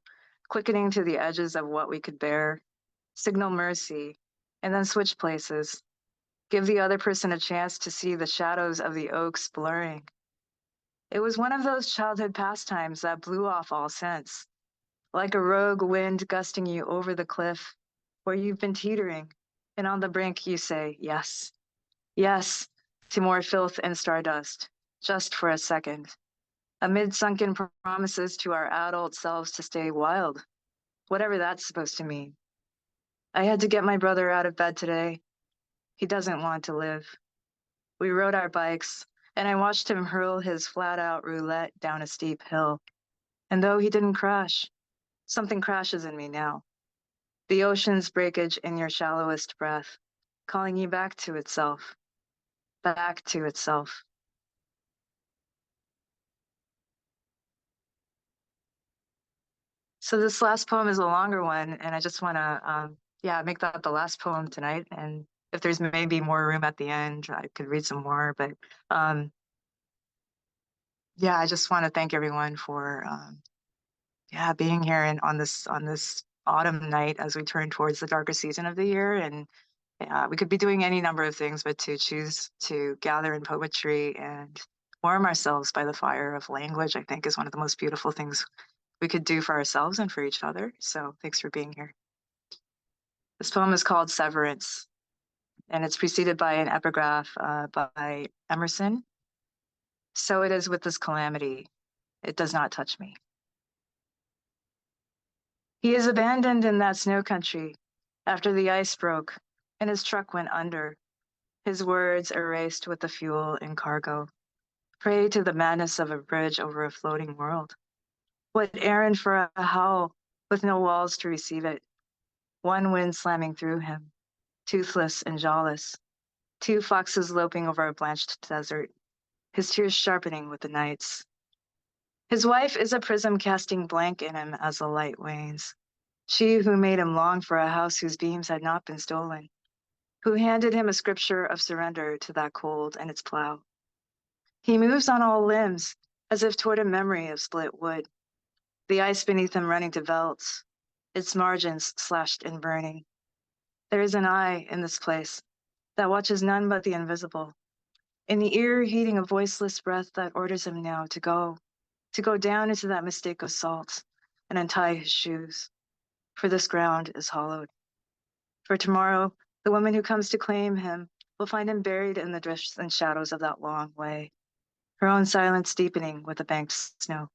quickening to the edges of what we could bear, signal mercy, and then switch places, give the other person a chance to see the shadows of the oaks blurring. It was one of those childhood pastimes that blew off all sense, like a rogue wind gusting you over the cliff where you've been teetering, and on the brink you say, yes, yes, to more filth and stardust, just for a second, amid sunken promises to our adult selves to stay wild, whatever that's supposed to mean. I had to get my brother out of bed today. He doesn't want to live. We rode our bikes, and I watched him hurl his flat-out roulette down a steep hill. And though he didn't crash, something crashes in me now. The ocean's breakage in your shallowest breath, calling you back to itself, back to itself. So this last poem is a longer one, and I just want to, make that the last poem tonight. And if there's maybe more room at the end, I could read some more. But I just want to thank everyone for being here and on this autumn night as we turn towards the darker season of the year. And we could be doing any number of things, but to choose to gather in poetry and warm ourselves by the fire of language, I think, is one of the most beautiful things we could do for ourselves and for each other. So thanks for being here. This poem is called Severance, and it's preceded by an epigraph by Emerson. So it is with this calamity, it does not touch me. He is abandoned in that snow country after the ice broke and his truck went under, his words erased with the fuel and cargo, prey to the madness of a bridge over a floating world. What errand for a howl with no walls to receive it, one wind slamming through him, toothless and jawless, two foxes loping over a blanched desert, his tears sharpening with the nights. His wife is a prism casting blank in him as the light wanes, she who made him long for a house whose beams had not been stolen, who handed him a scripture of surrender to that cold and its plow. He moves on all limbs, as if toward a memory of split wood, the ice beneath him running to velts, its margins slashed and burning. There is an eye in this place that watches none but the invisible, in the ear heeding a voiceless breath that orders him now to go down into that mistake of salt and untie his shoes, for this ground is hollowed. For tomorrow, the woman who comes to claim him will find him buried in the drifts and shadows of that long way, her own silence deepening with the banked snow.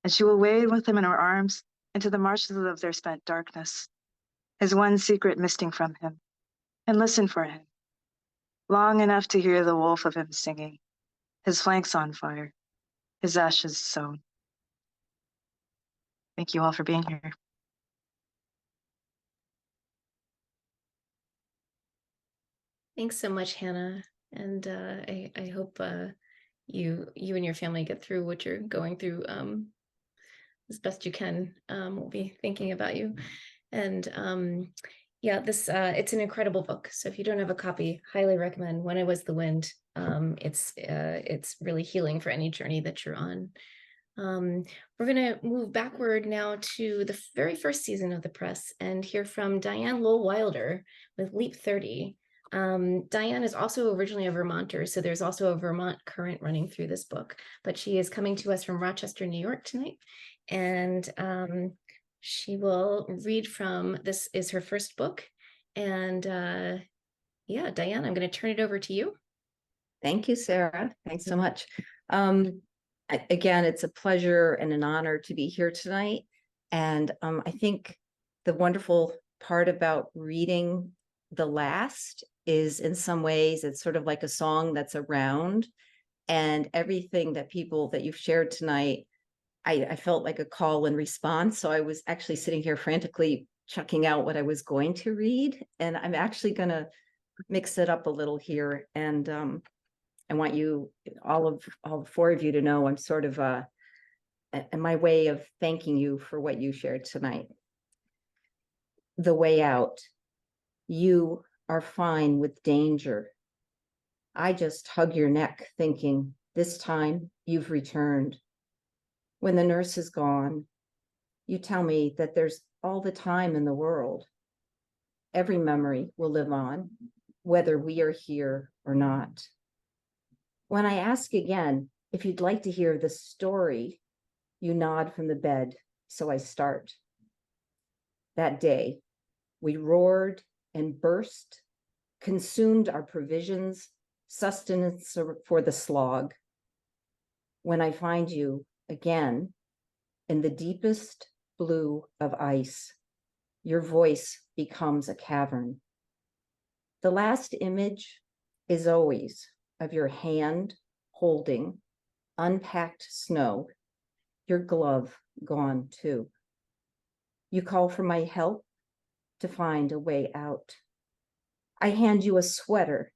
And she will wade with him in her arms into the marshes of their spent darkness, his one secret misting from him, and listen for him, long enough to hear the wolf of him singing, his flanks on fire, his ashes sown. Thank you all for being here. Thanks so much, Hannah. And I hope you and your family get through what you're going through as best you can. We'll be thinking about you. And yeah, this it's an incredible book. So if you don't have a copy, highly recommend When I Was the Wind. It's really healing for any journey that you're on. We're going to move backward now to the very first season of the press and hear from Diane Lowell-Wilder with Leap 30. Diane is also originally a Vermonter, so there's also a Vermont current running through this book, but she is coming to us from Rochester, New York tonight. And she will read from, this is her first book. And yeah, Diane, I'm going to turn it over to you. Thank you, Sarah. Thanks so much. Again, it's a pleasure and an honor to be here tonight. And I think the wonderful part about reading the last is, in some ways, it's sort of like a song that's around, and everything that you've shared tonight, I felt like a call and response. So I was actually sitting here frantically checking out what I was going to read, and I'm actually going to mix it up a little here. And I want you, all four of you, to know I'm sort of my way of thanking you for what you shared tonight. The way out. You are fine with danger. I just hug your neck thinking, this time you've returned. When the nurse is gone, you tell me that there's all the time in the world. Every memory will live on, whether we are here or not. When I ask again if you'd like to hear the story, you nod from the bed, so I start. That day, we roared and burst, consumed our provisions, sustenance for the slog. When I find you again in the deepest blue of ice, your voice becomes a cavern. The last image is always of your hand holding unpacked snow, your glove gone too. You call for my help to find a way out. I hand you a sweater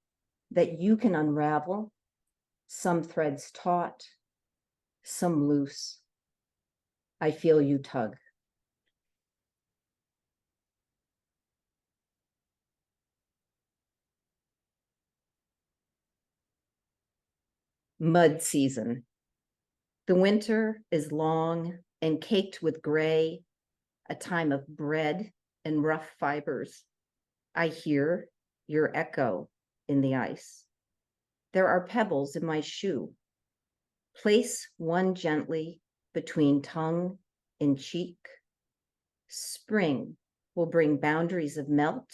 that you can unravel, some threads taut, some loose. I feel you tug. Mud season. The winter is long and caked with gray, a time of bread and rough fibers. I hear your echo in the ice. There are pebbles in my shoe. Place one gently between tongue and cheek. Spring will bring boundaries of melt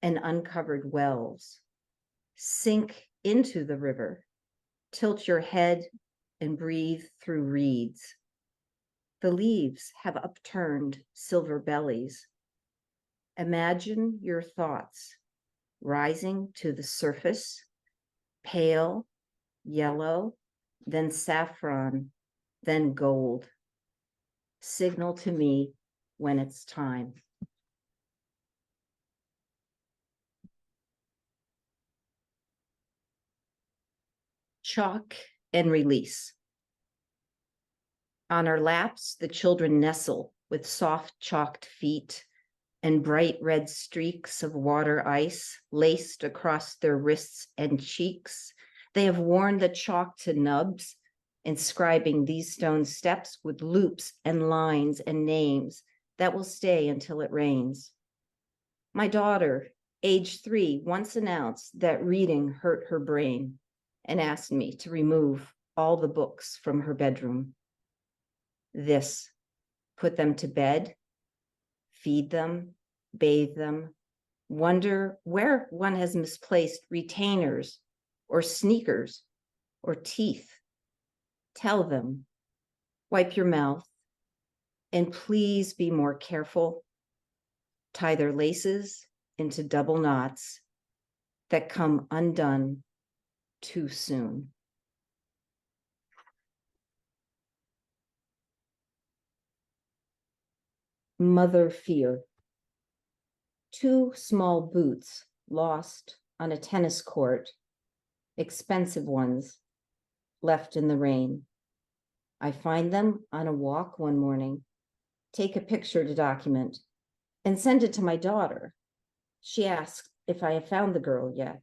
and uncovered wells. Sink into the river. Tilt your head and breathe through reeds. The leaves have upturned silver bellies. Imagine your thoughts rising to the surface, pale, yellow, then saffron, then gold. Signal to me when it's time. Chalk and release. On our laps, the children nestle with soft chalked feet and bright red streaks of water ice laced across their wrists and cheeks. They have worn the chalk to nubs, inscribing these stone steps with loops and lines and names that will stay until it rains. My daughter, age 3, once announced that reading hurt her brain and asked me to remove all the books from her bedroom. This put them to bed, feed them, bathe them, wonder where one has misplaced retainers or sneakers or teeth. Tell them, wipe your mouth, and please be more careful. Tie their laces into double knots that come undone too soon. Mother fear. 2 small boots lost on a tennis court expensive ones, left in the rain. I find them on a walk one morning, take a picture to document, and send it to my daughter. She asks if I have found the girl yet.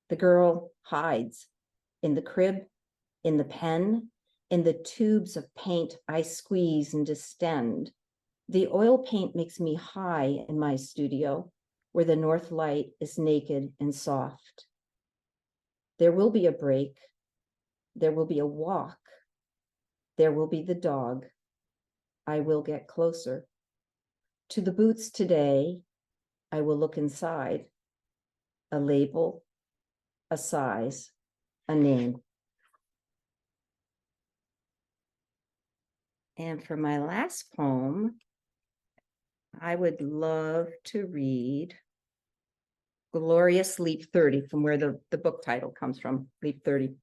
The girl hides in the crib, in the pen, in the tubes of paint I squeeze and distend. The oil paint makes me high in my studio, where the north light is naked and soft. There will be a break. There will be a walk. There will be the dog. I will get closer. To the boots today, I will look inside. A label, a size, a name. And for my last poem, I would love to read Glorious Leap 30, from where the book title comes from, Leap 30.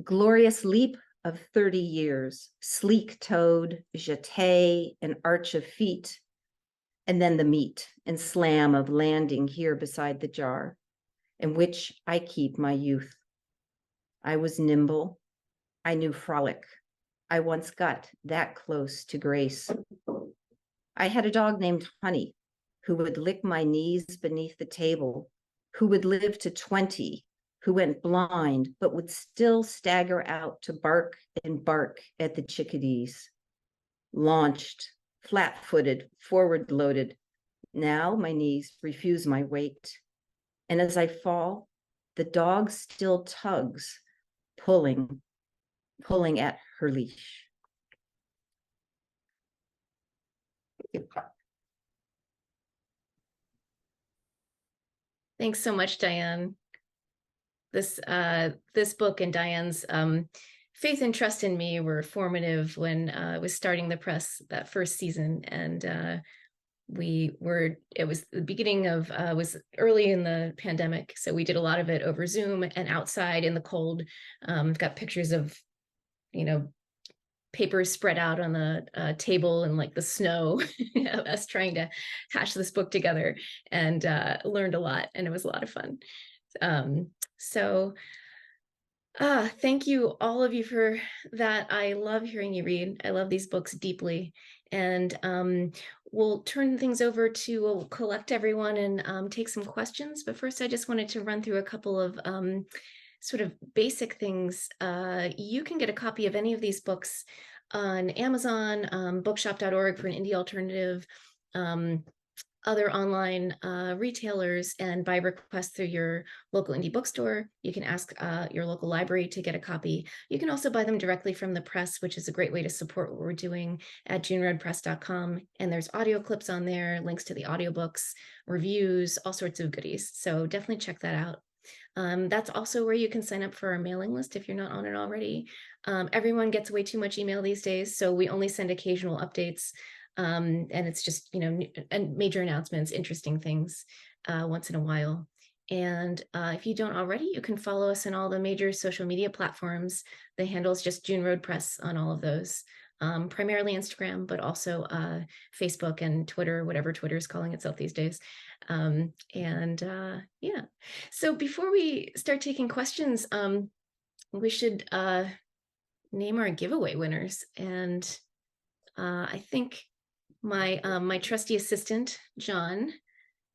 Glorious leap of 30 years, sleek-toed, jeté, an arch of feet, and then the meat and slam of landing here beside the jar, in which I keep my youth. I was nimble. I knew frolic. I once got that close to grace. I had a dog named Honey, who would lick my knees beneath the table, who would live to 20, who went blind, but would still stagger out to bark and bark at the chickadees. Launched, flat-footed, forward-loaded. Now my knees refuse my weight. And as I fall, the dog still tugs, pulling at her leash. Thanks so much, Diane. This book and Diane's faith and trust in me were formative when I was starting the press that first season, and it was the beginning of was early in the pandemic, so we did a lot of it over Zoom and outside in the cold. I've got pictures of, papers spread out on the table and like the snow of us trying to hash this book together, and learned a lot, and it was a lot of fun. Thank you, all of you, for that. I love hearing you read. I love these books deeply. And we'll turn things over to, we'll collect everyone and take some questions. But first, I just wanted to run through a couple of sort of basic things. You can get a copy of any of these books on Amazon, bookshop.org for an indie alternative, other online retailers, and by request through your local indie bookstore. You can ask your local library to get a copy. You can also buy them directly from the press, which is a great way to support what we're doing at juneroadpress.com. And there's audio clips on there, links to the audiobooks, reviews, all sorts of goodies. So definitely check that out. That's also where you can sign up for our mailing list if you're not on it already. Everyone gets way too much email these days, so we only send occasional updates. And it's just, and major announcements, interesting things once in a while. And if you don't already, you can follow us on all the major social media platforms. The handle is just June Road Press on all of those, primarily Instagram, but also Facebook and Twitter, whatever Twitter is calling itself these days. Yeah, so before we start taking questions, we should name our giveaway winners. And I think my trusty assistant, John,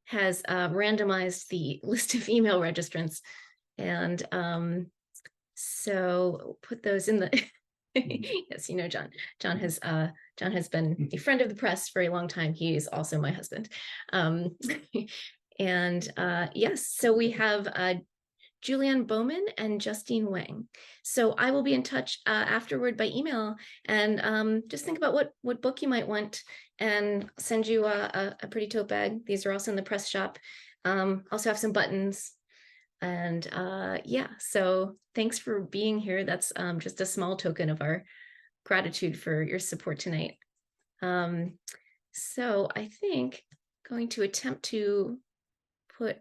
has randomized the list of email registrants. And so put those in the, yes, John has been a friend of the press for a long time. He is also my husband. And yes, so we have Julianne Bowman and Justine Wang. So I will be in touch afterward by email, and just think about what book you might want, and send you a pretty tote bag. These are also in the press shop. Also have some buttons. And yeah, so thanks for being here. That's just a small token of our gratitude for your support tonight. So I think going to attempt to put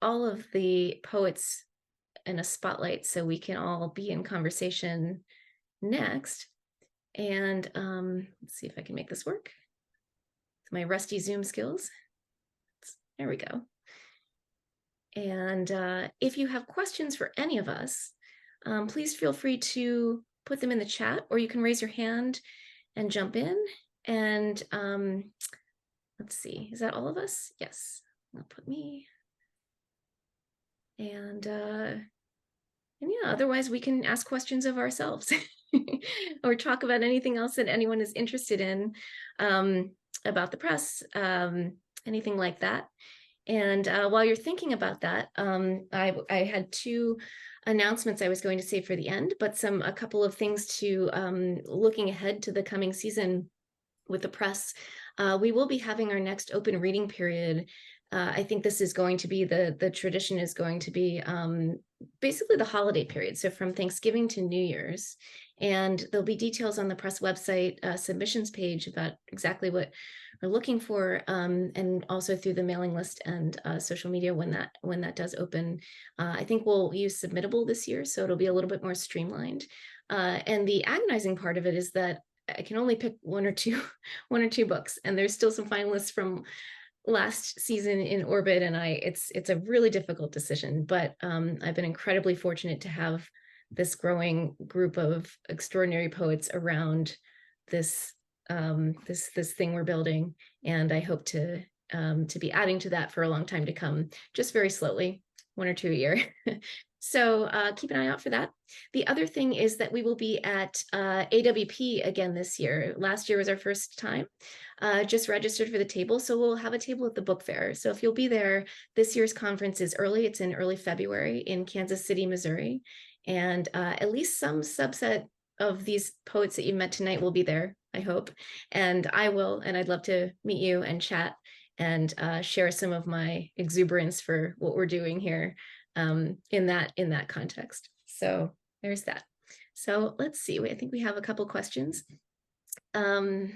all of the poets in a spotlight so we can all be in conversation next. And let's see if I can make this work. My rusty Zoom skills. There we go. And if you have questions for any of us, please feel free to put them in the chat, or you can raise your hand and jump in. And let's see, is that all of us? Yes, I'll put me. And yeah, otherwise we can ask questions of ourselves or talk about anything else that anyone is interested in, about the press, anything like that. And while you're thinking about that, I had two announcements I was going to say for the end, but a couple of things to looking ahead to the coming season with the press. We will be having our next open reading period. I think this is going to be the tradition is going to be basically the holiday period. So from Thanksgiving to New Year's. And there'll be details on the press website submissions page about exactly what we're looking for, and also through the mailing list and social media when that does open. I think we'll use Submittable this year, so it'll be a little bit more streamlined. And the agonizing part of it is that I can only pick one or two books, and there's still some finalists from last season in orbit, and it's a really difficult decision. But I've been incredibly fortunate to have this growing group of extraordinary poets around this this thing we're building, and I hope to be adding to that for a long time to come, just very slowly, one or two a year. So keep an eye out for that. The other thing is that we will be at AWP again this year. Last year was our first time. Just registered for the table, so we'll have a table at the book fair. So if you'll be there, this year's conference is early. It's in early February in Kansas City, Missouri. And at least some subset of these poets that you met tonight will be there, I hope. And I will, and I'd love to meet you and chat and share some of my exuberance for what we're doing here in that context. So there's that. So let's see, I think we have a couple questions. Let's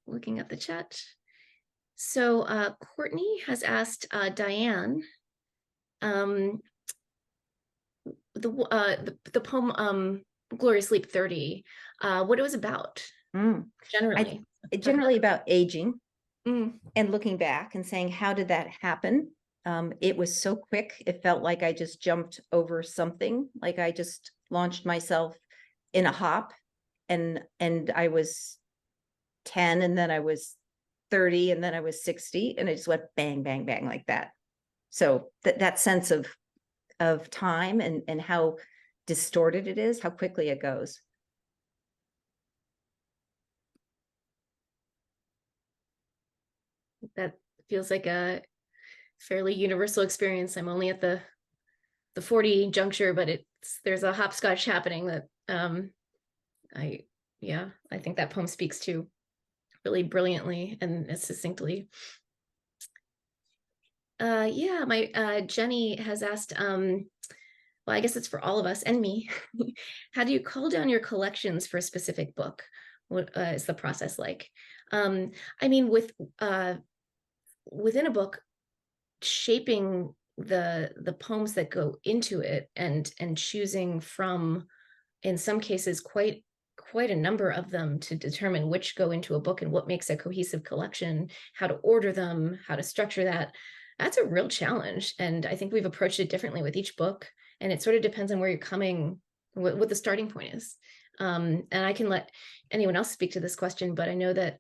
looking at the chat. So Courtney has asked Diane, the poem Glorious Leap 30, what it was about generally. Generally about aging and looking back and saying, how did that happen? It was so quick. It felt like I just jumped over something, like I just launched myself in a hop, and I was 10, and then I was 30, and then I was 60, and I just went bang, bang, bang like that. So that sense of time and how distorted it is, how quickly it goes. That feels like a fairly universal experience. I'm only at the 40 juncture, but there's a hopscotch happening that I think that poem speaks to really brilliantly and succinctly. My Jenny has asked, well, I guess it's for all of us and me. How do you cull down your collections for a specific book? What is the process like? I mean, within a book, shaping the poems that go into it and choosing from, in some cases, quite a number of them to determine which go into a book and what makes a cohesive collection, how to order them, how to structure that's a real challenge. And I think we've approached it differently with each book, and it sort of depends on where you're coming, what the starting point is. And I can let anyone else speak to this question, but I know that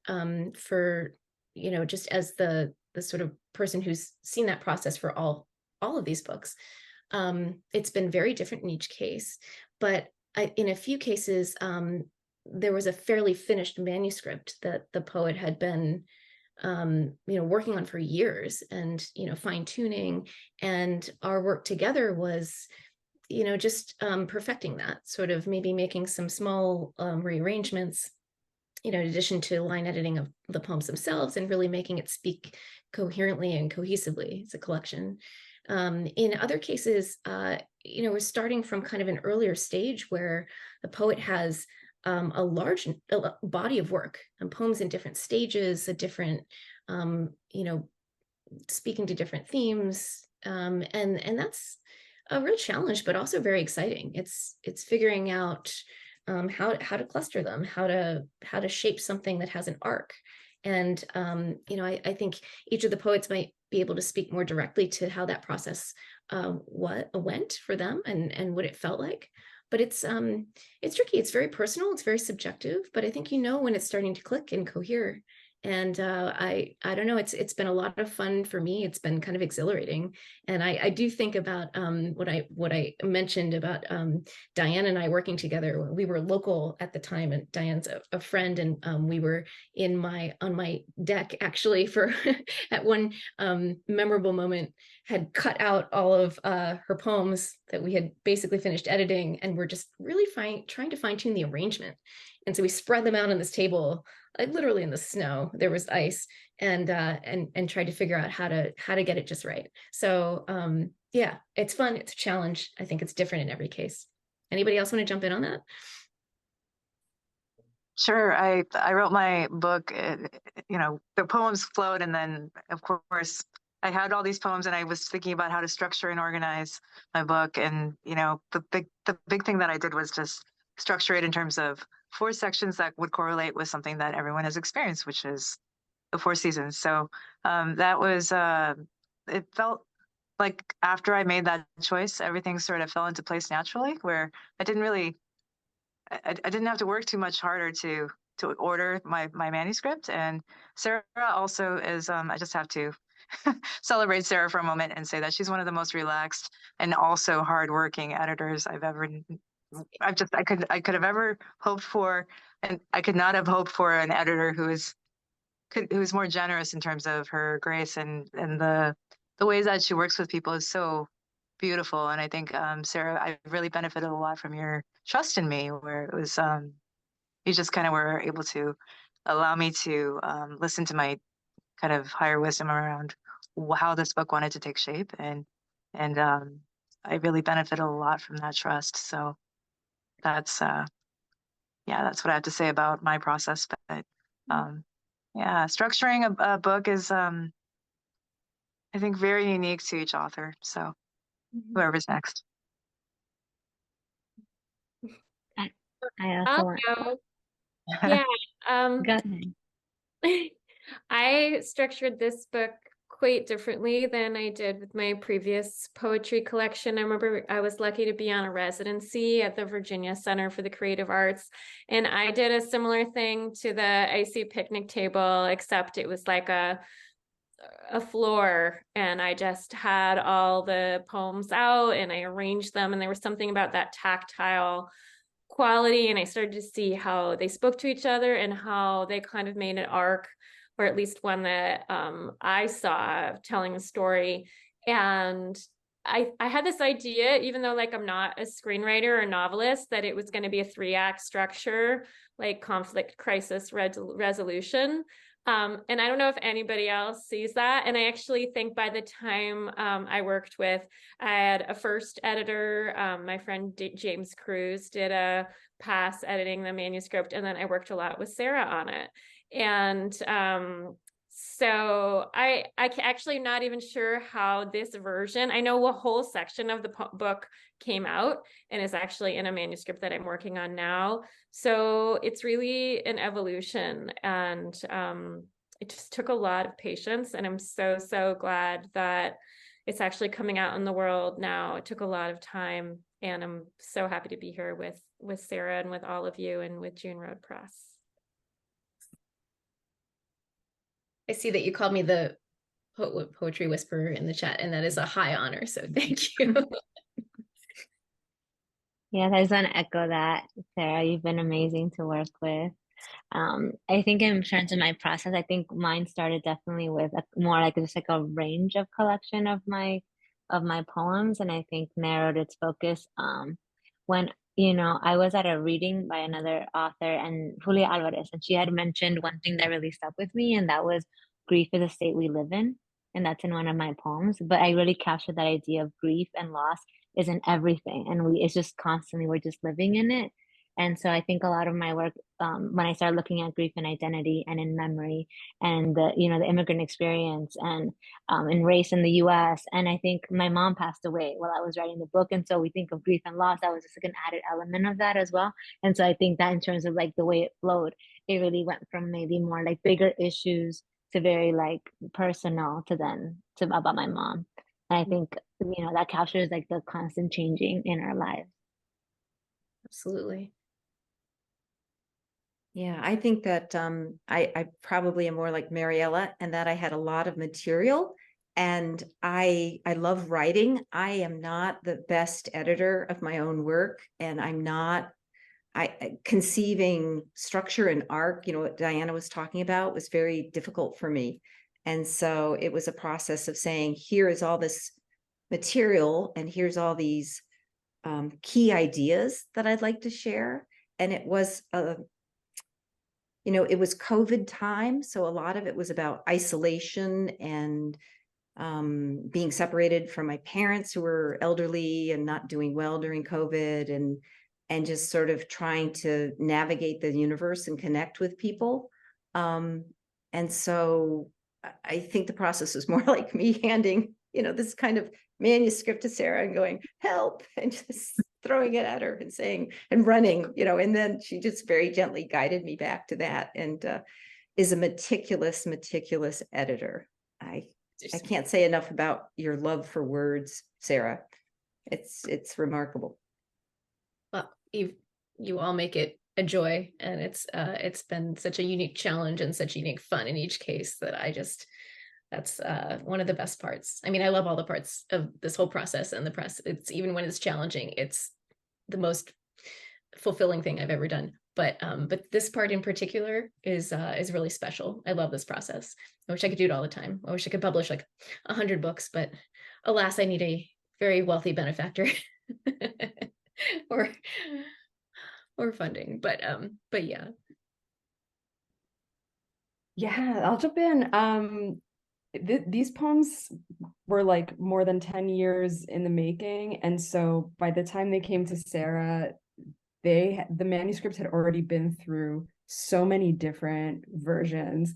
for, just as the sort of person who's seen that process for all of these books, it's been very different in each case. But in a few cases, there was a fairly finished manuscript that the poet had been working on for years, and fine tuning, and our work together was just perfecting that, sort of maybe making some small rearrangements, in addition to line editing of the poems themselves, and really making it speak coherently and cohesively as a collection. In other cases, we're starting from kind of an earlier stage where the poet has a large body of work and poems in different stages, a different, speaking to different themes, and that's a real challenge, but also very exciting. It's figuring out how to cluster them, how to shape something that has an arc, And, I think each of the poets might be able to speak more directly to how that process went for them and what it felt like. But it's tricky. It's very personal. It's very subjective. But I think when it's starting to click and cohere. And I don't know. It's been a lot of fun for me. It's been kind of exhilarating. And I do think about what I mentioned about Diane and I working together. We were local at the time, and Diane's a friend, and we were on my deck actually for at one memorable moment, had cut out all of her poems that we had basically finished editing, and we're just really trying to fine tune the arrangement. And so we spread them out on this table, like literally in the snow. There was ice, and tried to figure out how to get it just right. So yeah, it's fun. It's a challenge. I think it's different in every case. Anybody else want to jump in on that? Sure. I wrote my book, the poems flowed, and then of course I had all these poems, and I was thinking about how to structure and organize my book. And the big thing that I did was just structure it in terms of 4 sections that would correlate with something that everyone has experienced, which is the 4 seasons. So that was it felt like after I made that choice, everything sort of fell into place naturally, where I didn't have to work too much harder to order my manuscript. And Sarah also is, I just have to celebrate Sarah for a moment and say that she's one of the most relaxed and also hardworking editors I could have ever hoped for. And I could not have hoped for an editor who's more generous in terms of her grace, and the ways that she works with people is so beautiful. And I think, Sarah, I really benefited a lot from your trust in me, where it was, you just kind of were able to allow me to listen to my kind of higher wisdom around how this book wanted to take shape. And I really benefited a lot from that trust. So that's that's what I have to say about my process. But structuring a book is, I think, very unique to each author. So whoever's next. I also I'll want, go. Yeah. go ahead. I structured this book quite differently than I did with my previous poetry collection. I remember I was lucky to be on a residency at the Virginia Center for the Creative Arts, and I did a similar thing to the icy picnic table, except it was like a floor, and I just had all the poems out and I arranged them, and there was something about that tactile quality, and I started to see how they spoke to each other and how they kind of made an arc, or at least one that I saw telling a story. And I had this idea, even though like I'm not a screenwriter or novelist, that it was going to be a 3-act structure, like conflict, crisis, resolution. And I don't know if anybody else sees that. And I actually think by the time I worked with, I had a first editor, my friend James Cruz did a pass editing the manuscript, and then I worked a lot with Sarah on it. And so I actually not even sure how this version, I know a whole section of the book came out and is actually in a manuscript that I'm working on now. So it's really an evolution, and it just took a lot of patience, and I'm so glad that it's actually coming out in the world now. It took a lot of time, and I'm so happy to be here with Sarah and with all of you and with June Road Press. I see that you called me the poetry whisperer in the chat, and that is a high honor. So thank you. Yes, I just want to echo that, Sarah. You've been amazing to work with. I think in terms of my process, I think mine started definitely with more like just like a range of collection of my poems, and I think narrowed its focus when I was at a reading by another author, and Julia Alvarez, and she had mentioned one thing that really stuck with me, and that was grief is a state we live in, and that's in one of my poems. But I really captured that idea of grief and loss is in everything, and it's just constantly, we're just living in it. And so I think a lot of my work, when I started looking at grief and identity and in memory and the immigrant experience and in race in the US. And I think my mom passed away while I was writing the book. And so we think of grief and loss, that was just like an added element of that as well. And so I think that in terms of like the way it flowed, it really went from maybe more like bigger issues to very like personal to about my mom. And I think, that captures like the constant changing in our lives. Absolutely. Yeah, I think that I probably am more like Mariella, and that I had a lot of material, and I love writing. I am not the best editor of my own work, and I'm not conceiving structure and arc, what Diana was talking about was very difficult for me. And so it was a process of saying, here is all this material and here's all these key ideas that I'd like to share. And it was it was COVID time. So a lot of it was about isolation and being separated from my parents who were elderly and not doing well during COVID, and just sort of trying to navigate the universe and connect with people. And so I think the process was more like me handing, this kind of manuscript to Sarah and going, help, and just throwing it at her and saying, and running, and then she just very gently guided me back to that, and is a meticulous editor. I can't say enough about your love for words, Sarah. It's remarkable. Well, you all make it a joy, and it's been such a unique challenge and such unique fun in each case that that's one of the best parts. I mean, I love all the parts of this whole process and the press. It's even when it's challenging, it's the most fulfilling thing I've ever done. But this part in particular is really special. I love this process. I wish I could do it all the time. I wish I could publish like 100 books, but alas, I need a very wealthy benefactor or funding. But yeah. Yeah, I'll jump in. These poems were like more than 10 years in the making. And so by the time they came to Sarah, the manuscript had already been through so many different versions.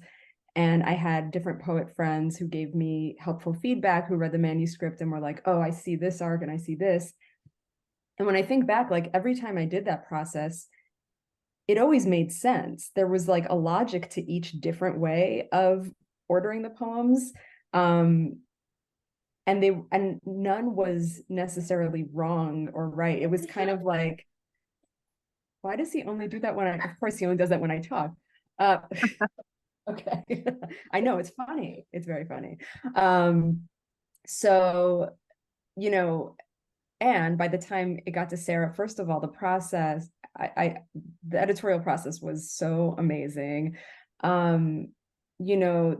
And I had different poet friends who gave me helpful feedback, who read the manuscript and were like, oh, I see this arc and I see this. And when I think back, like every time I did that process, it always made sense. There was like a logic to each different way of ordering the poems. And none was necessarily wrong or right. It was kind of like, why does he only do that of course he only does that when I talk. Okay. I know, it's funny. It's very funny. So, and by the time it got to Sarah, first of all, the process, the editorial process was so amazing. The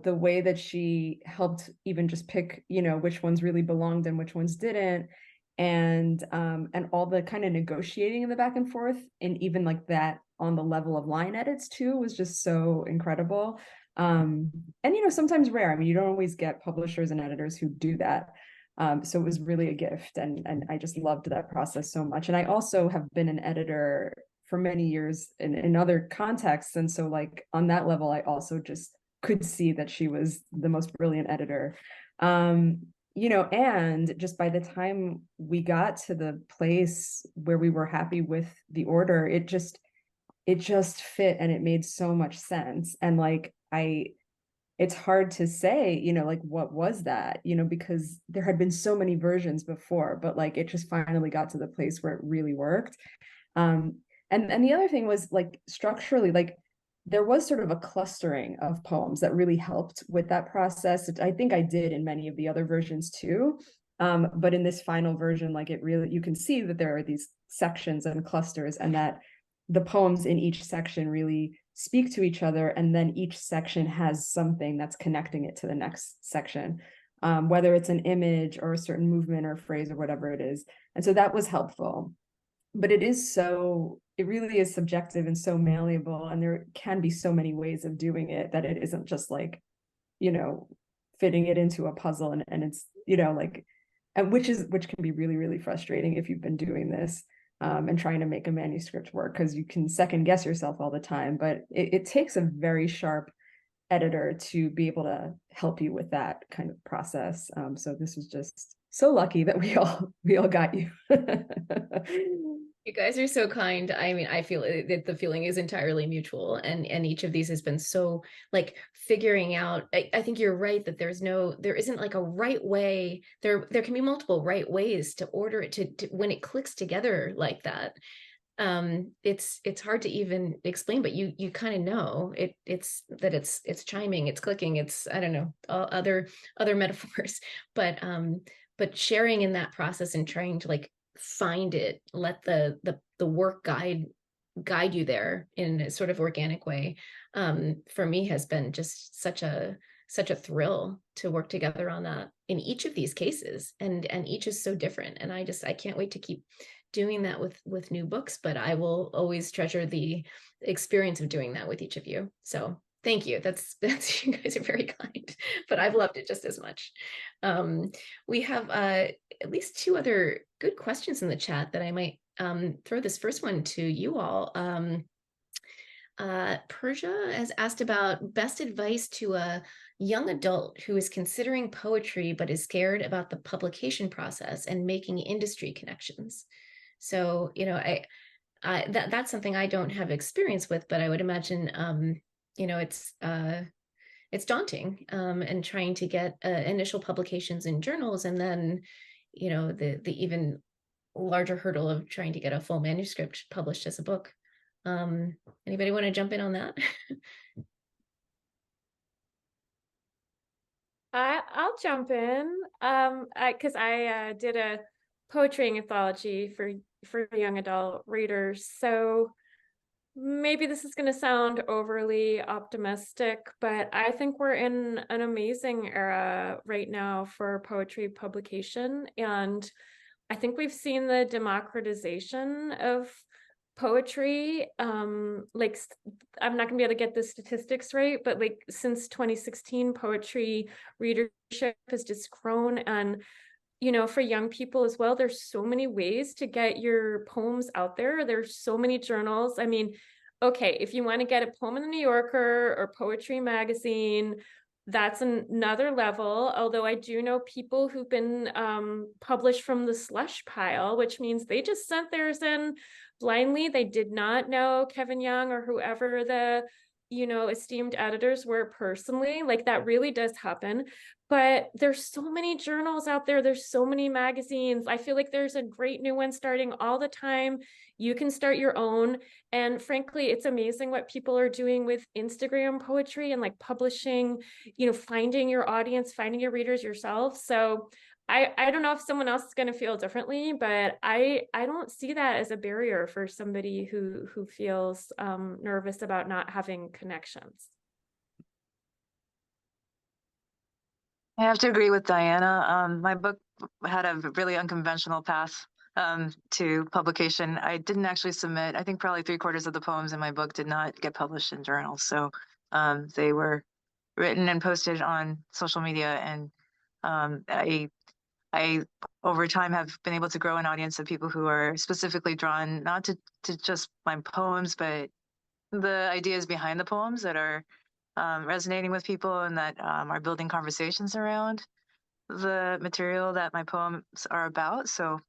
way that she helped even just pick, which ones really belonged and which ones didn't. And all the kind of negotiating in the back and forth, and even like that on the level of line edits too, was just so incredible. And sometimes rare. I mean, you don't always get publishers and editors who do that. So it was really a gift, and I just loved that process so much. And I also have been an editor for many years in other contexts. And so like on that level, I also just could see that she was the most brilliant editor. And just by the time we got to the place where we were happy with the order, it just fit, and it made so much sense. And like, it's hard to say, like, what was that, because there had been so many versions before, but like, it just finally got to the place where it really worked. And the other thing was like, structurally, like, there was sort of a clustering of poems that really helped with that process. I think I did in many of the other versions too. But in this final version, like, it really, you can see that there are these sections and clusters, and that the poems in each section really speak to each other, and then each section has something that's connecting it to the next section, whether it's an image or a certain movement or phrase or whatever it is. And so that was helpful. But it really is subjective and so malleable, and there can be so many ways of doing it that it isn't just like, fitting it into a puzzle, and it's, like, and which can be really, really frustrating if you've been doing this. And trying to make a manuscript work, because you can second guess yourself all the time, but it takes a very sharp editor to be able to help you with that kind of process. So this was just so lucky that we all got you. You guys are so kind. I mean, I feel that the feeling is entirely mutual, and each of these has been so like figuring out. I think you're right that there isn't like a right way. There can be multiple right ways to order it to when it clicks together like that. It's hard to even explain, but you kind of know it's chiming, it's clicking, it's I don't know, other metaphors, but sharing in that process and trying to like find it, let the work guide you there in a sort of organic way, for me has been just such a thrill to work together on that in each of these cases, and each is so different, and I can't wait to keep doing that with new books, but I will always treasure the experience of doing that with each of you. So thank you. That's you guys are very kind, but I've loved it just as much. We have at least two other good questions in the chat that I might throw this first one to you all. Persia has asked about best advice to a young adult who is considering poetry but is scared about the publication process and making industry connections. So, that's something I don't have experience with, but I would imagine, it's daunting, and trying to get initial publications in journals, and then, the even larger hurdle of trying to get a full manuscript published as a book. Anybody want to jump in on that? I'll jump in. Because I did a poetry anthology for young adult readers. So maybe this is going to sound overly optimistic, but I think we're in an amazing era right now for poetry publication. And I think we've seen the democratization of poetry. Like, I'm not gonna be able to get the statistics right, but like since 2016, poetry readership has just grown. And for young people as well, there's so many ways to get your poems out there. There's so many journals. I mean, okay, if you want to get a poem in the New Yorker or Poetry Magazine, that's another level. Although I do know people who've been published from the slush pile, which means they just sent theirs in blindly. They did not know Kevin Young or whoever the esteemed editors were personally. Like, that really does happen. But there's so many journals out there. There's so many magazines. I feel like there's a great new one starting all the time. You can start your own. And frankly, it's amazing what people are doing with Instagram poetry and like publishing, finding your audience, finding your readers yourself. So I don't know if someone else is going to feel differently, but I don't see that as a barrier for somebody who feels nervous about not having connections. I have to agree with Diana. My book had a really unconventional path to publication. I didn't actually submit. I think probably 3/4 of the poems in my book did not get published in journals. So they were written and posted on social media. And I over time have been able to grow an audience of people who are specifically drawn not to just my poems, but the ideas behind the poems that are resonating with people, and that are building conversations around the material that my poems are about. So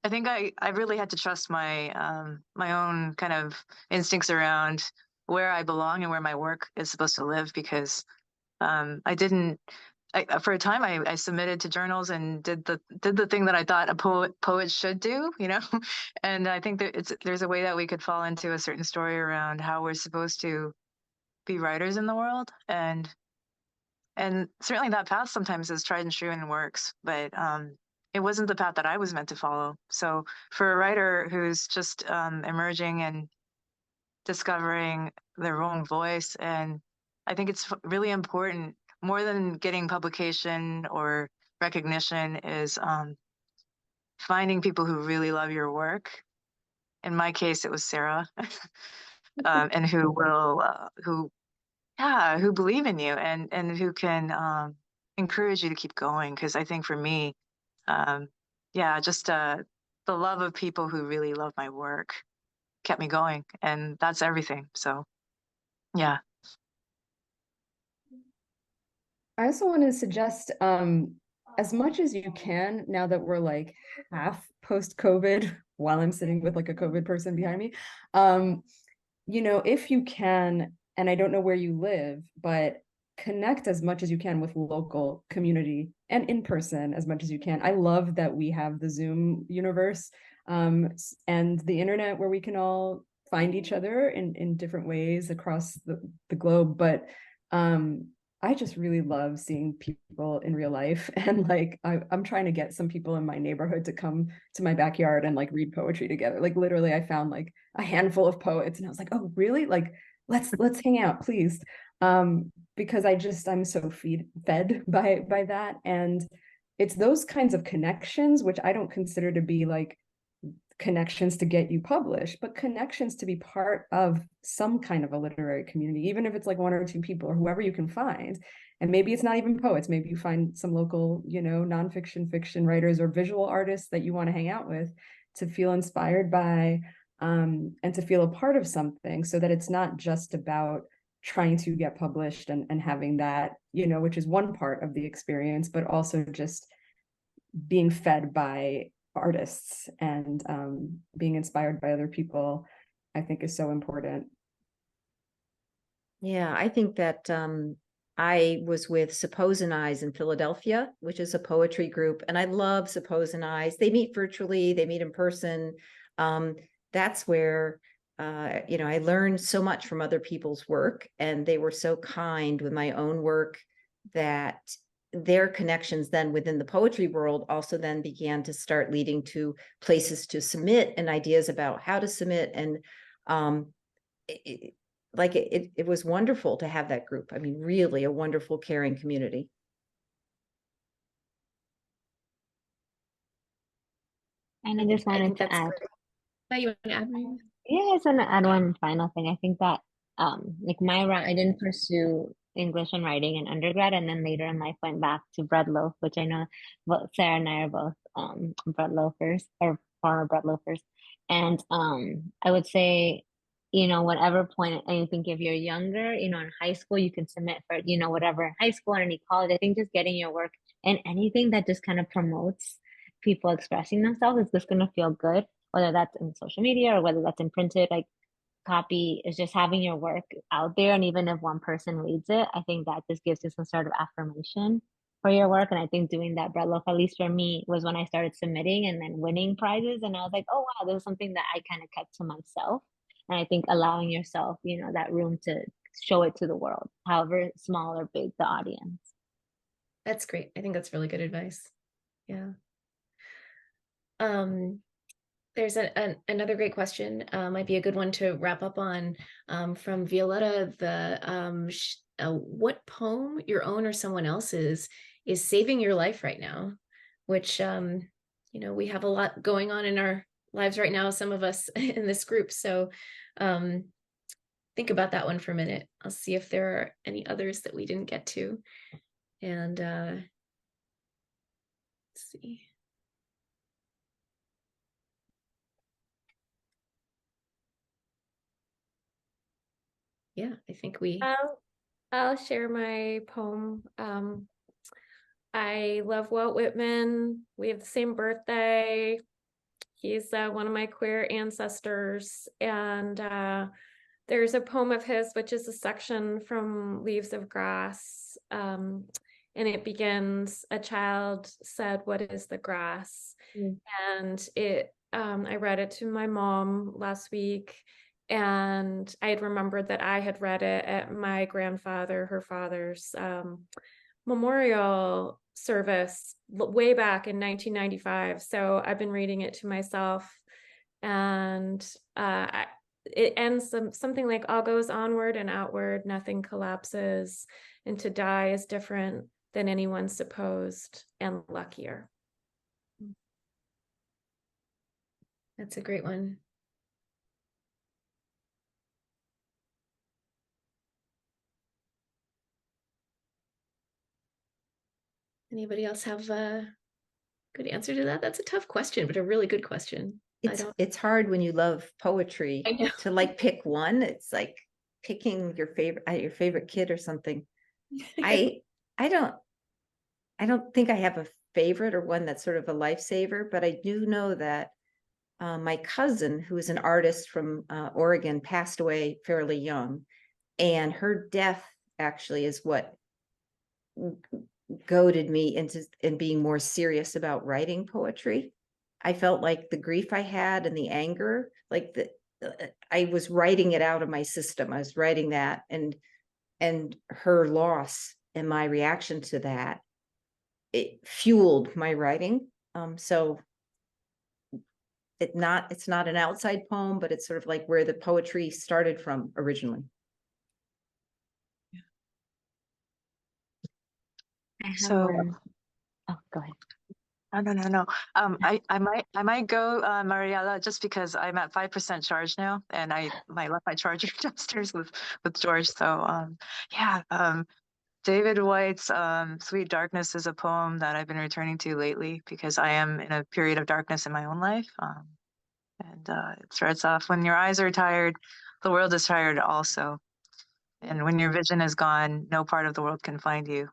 I think I really had to trust my my own kind of instincts around where I belong and where my work is supposed to live, because I didn't. For a time, I submitted to journals and did the thing that I thought a poet should do, And I think that there's a way that we could fall into a certain story around how we're supposed to be writers in the world, and certainly that path sometimes is tried and true and works, but it wasn't the path that I was meant to follow. So for a writer who's just emerging and discovering their own voice, and I think it's really important, more than getting publication or recognition, is finding people who really love your work. In my case, it was Sarah, and who believe in you, and who can encourage you to keep going. Because I think for me, just the love of people who really love my work kept me going, and that's everything. So yeah. I also want to suggest, as much as you can, now that we're like half post-COVID, while I'm sitting with like a COVID person behind me. You know, if you can, and I don't know where you live, but connect as much as you can with local community and in person as much as you can. I love that we have the Zoom universe and the internet where we can all find each other in different ways across the globe. But I just really love seeing people in real life. And like, I'm trying to get some people in my neighborhood to come to my backyard and like read poetry together. Like literally I found like a handful of poets and I was like, oh, really? Like, let's hang out, please. Because I'm so fed by that. And it's those kinds of connections, which I don't consider to be like connections to get you published, but connections to be part of some kind of a literary community, even if it's like one or two people or whoever you can find. And maybe it's not even poets, maybe you find some local, you know, nonfiction, fiction writers or visual artists that you want to hang out with to feel inspired by, and to feel a part of something, so that it's not just about trying to get published and having that, you know, which is one part of the experience, but also just being fed by artists and being inspired by other people, I think is so important. Yeah, I think that I was with Suppose and Eyes in Philadelphia, which is a poetry group, and I love Suppose and Eyes. They meet virtually, they meet in person. That's where you know, I learned so much from other people's work, and they were so kind with my own work that their connections then within the poetry world also then began to start leading to places to submit and ideas about how to submit. And it was wonderful to have that group. I mean, really a wonderful, caring community. And I just wanted to add. That you want to add, Mariella? Yeah, I just want to add one final thing. I think that like I didn't pursue English and writing in undergrad, and then later in life went back to bread loaf, which I know both Sarah and I are both bread loafers or former bread loafers. And I would say, you know, whatever point, I think if you're younger, you know, in high school, you can submit for, you know, whatever in high school and any college. I think just getting your work and anything that just kind of promotes people expressing themselves is just going to feel good, whether that's in social media or whether that's in printed, like copy, is just having your work out there. And even if one person reads it, I think that just gives you some sort of affirmation for your work. And I think doing that bread loaf, at least for me, was when I started submitting and then winning prizes. And I was like, oh, wow, this is something that I kind of kept to myself. And I think allowing yourself, you know, that room to show it to the world, however small or big the audience. That's great. I think that's really good advice. Yeah. There's another great question, might be a good one to wrap up on, from Violetta. What poem, your own or someone else's, is saving your life right now? Which, you know, we have a lot going on in our lives right now, some of us in this group. So think about that one for a minute. I'll see if there are any others that we didn't get to. And let's see. Yeah, I think I'll share my poem. I love Walt Whitman. We have the same birthday. He's one of my queer ancestors. And there's a poem of his, which is a section from Leaves of Grass. And it begins, "A child said, 'What is the grass?'" And I read it to my mom last week. And I had remembered that I had read it at my grandfather, her father's memorial service way back in 1995. So I've been reading it to myself, and it ends something like, "All goes onward and outward, nothing collapses, and to die is different than anyone supposed and luckier." That's a great one. Anybody else have a good answer to that? That's a tough question, but a really good question. It's hard when you love poetry to like pick one. It's like picking your favorite kid or something. I don't think I have a favorite or one that's sort of a lifesaver, but I do know that my cousin, who is an artist from Oregon, passed away fairly young. And her death actually is what goaded me into being more serious about writing poetry. I felt like the grief I had and the anger, like I was writing it out of my system. I was writing that, and her loss and my reaction to that, it fueled my writing. So it's not an outside poem, but it's sort of like where the poetry started from originally. I have So, one. Oh, go ahead. No. I might go, Mariella, just because I'm at 5% charge now, and I might left my charger downstairs with George. So, yeah. David White's Sweet Darkness is a poem that I've been returning to lately because I am in a period of darkness in my own life. And it starts off, when your eyes are tired, the world is tired also. And when your vision is gone, no part of the world can find you.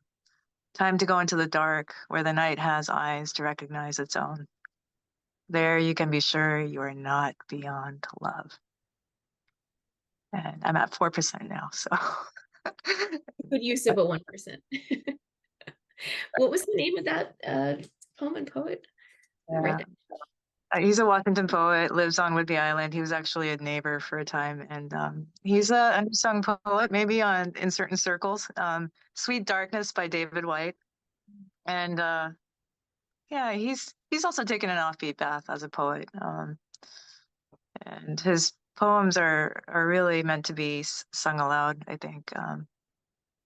Time to go into the dark, where the night has eyes to recognize its own. There you can be sure you are not beyond love. And I'm at 4% now, so. Good use of a 1%. What was the name of that poem and poet? Yeah. He's a Washington poet, lives on Whidbey Island. He was actually a neighbor for a time, and he's a unsung poet, maybe in certain circles. Sweet Darkness by David White, and yeah, he's also taken an offbeat path as a poet, and his poems are really meant to be sung aloud, I think.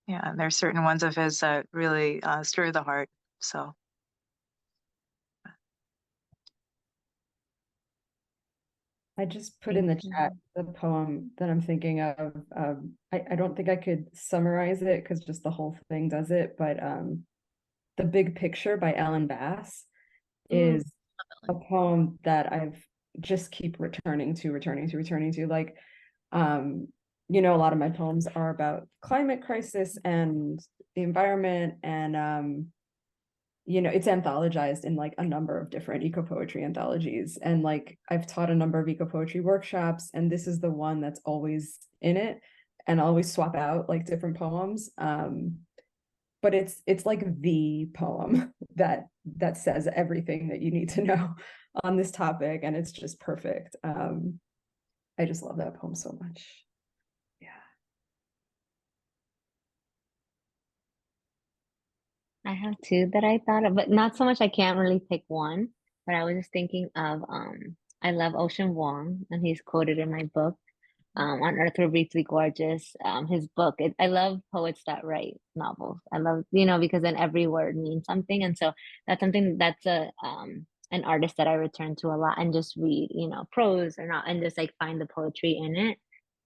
Yeah, and there's certain ones of his that really stir the heart. So. I just put in the chat the poem that I'm thinking of. I don't think I could summarize it because just the whole thing does it, but The Big Picture by Ellen Bass is a poem that I've just keep returning to. Like, you know, a lot of my poems are about climate crisis and the environment, and you know, it's anthologized in like a number of different eco-poetry anthologies. And like, I've taught a number of eco-poetry workshops, and this is the one that's always in it, and I'll always swap out like different poems. But it's like the poem that says everything that you need to know on this topic, and it's just perfect. I just love that poem so much. Yeah. I have two that I thought of, but not so much. I can't really pick one, but I was just thinking of I love Ocean Vuong, and he's quoted in my book, On Earth We're Briefly Gorgeous. His book. I love poets that write novels. I love, because then every word means something, and so that's something that's an artist that I return to a lot and just read, prose or not, and just like find the poetry in it.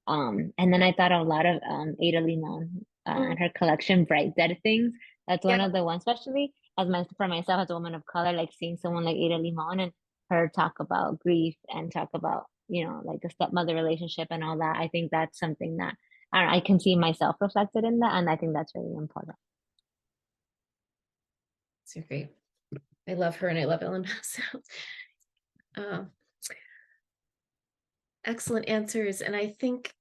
And then I thought a lot of Ada Limon and her collection Bright Dead Things. That's one of the ones, especially for myself as a woman of color, like seeing someone like Ada Limon and her talk about grief and talk about, like a stepmother relationship and all that. I think that's something that I can see myself reflected in that, and I think that's really important. So great. I love her and I love Ellen Bass. Excellent answers. And I think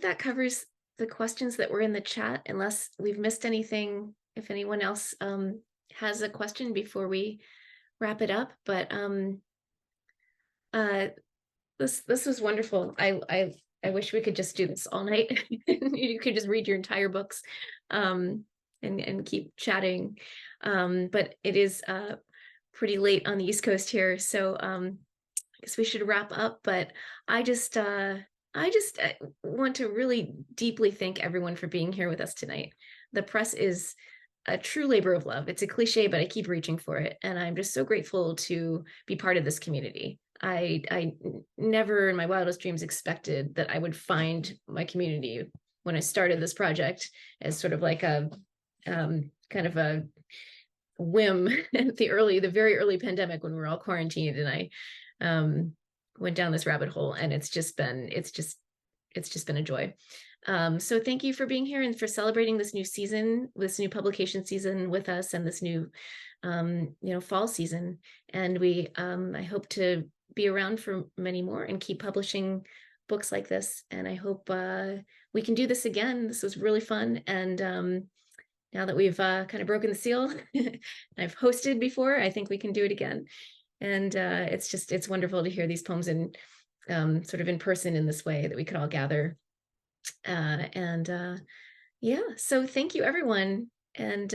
that covers the questions that were in the chat, unless we've missed anything, if anyone else has a question before we wrap it up. But this was wonderful. I wish we could just do this all night. You could just read your entire books and keep chatting. But it is pretty late on the East Coast here, so I guess we should wrap up. But I just want to really deeply thank everyone for being here with us tonight. The press is a true labor of love. It's a cliche, but I keep reaching for it, and I'm just so grateful to be part of this community. I never in my wildest dreams expected that I would find my community when I started this project as sort of like a kind of a whim at the very early pandemic when we were all quarantined, and I went down this rabbit hole, and it's just been a joy. So thank you for being here and for celebrating this new season, this new publication season with us, and this new, fall season. And I hope to be around for many more and keep publishing books like this. And I hope we can do this again. This was really fun. And now that we've kind of broken the seal, I've hosted before, I think we can do it again. And it's wonderful to hear these poems in sort of in person in this way, that we could all gather. Yeah, so thank you, everyone. And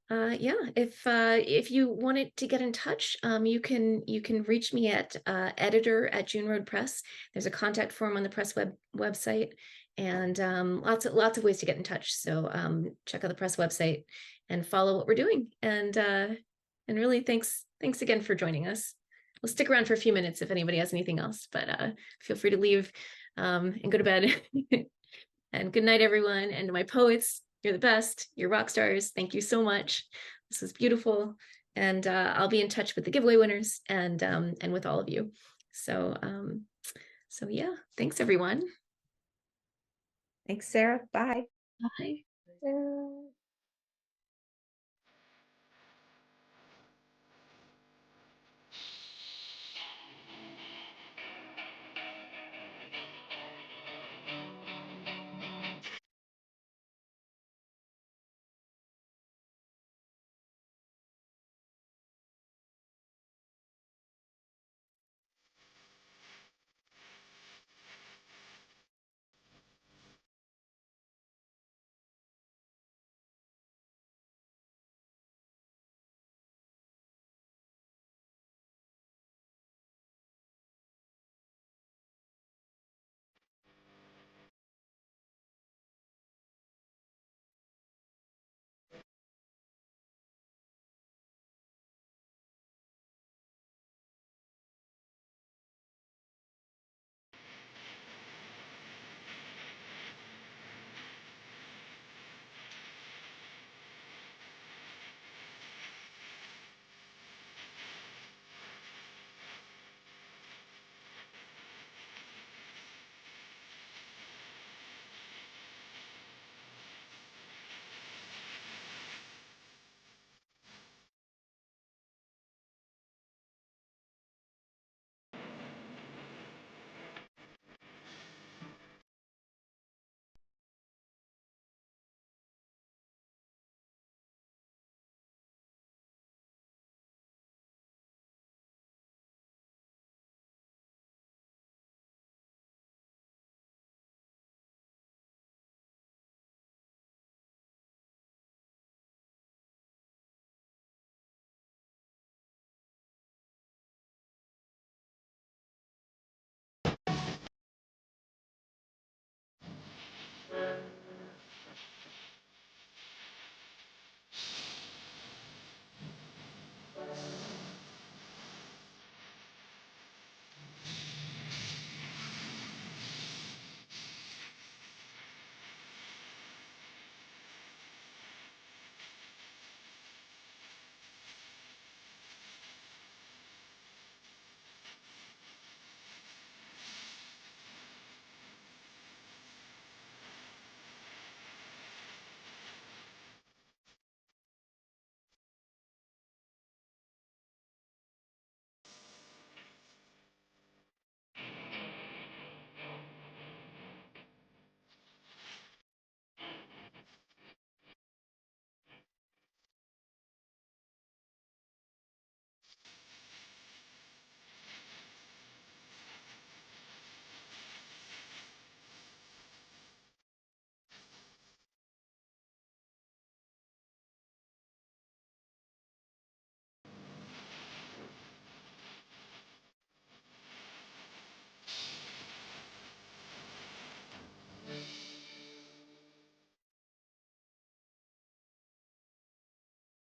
if you wanted to get in touch, you can reach me at editor@June Road Press. There's a contact form on the press website, and lots of ways to get in touch. So check out the press website and follow what we're doing. And really, thanks again for joining us. We'll stick around for a few minutes if anybody has anything else, but feel free to leave and go to bed. And good night, everyone. And to my poets, you're the best. You're rock stars. Thank you so much. This was beautiful. And I'll be in touch with the giveaway winners and with all of you. So yeah, thanks, everyone. Thanks, Sarah. Bye. Bye.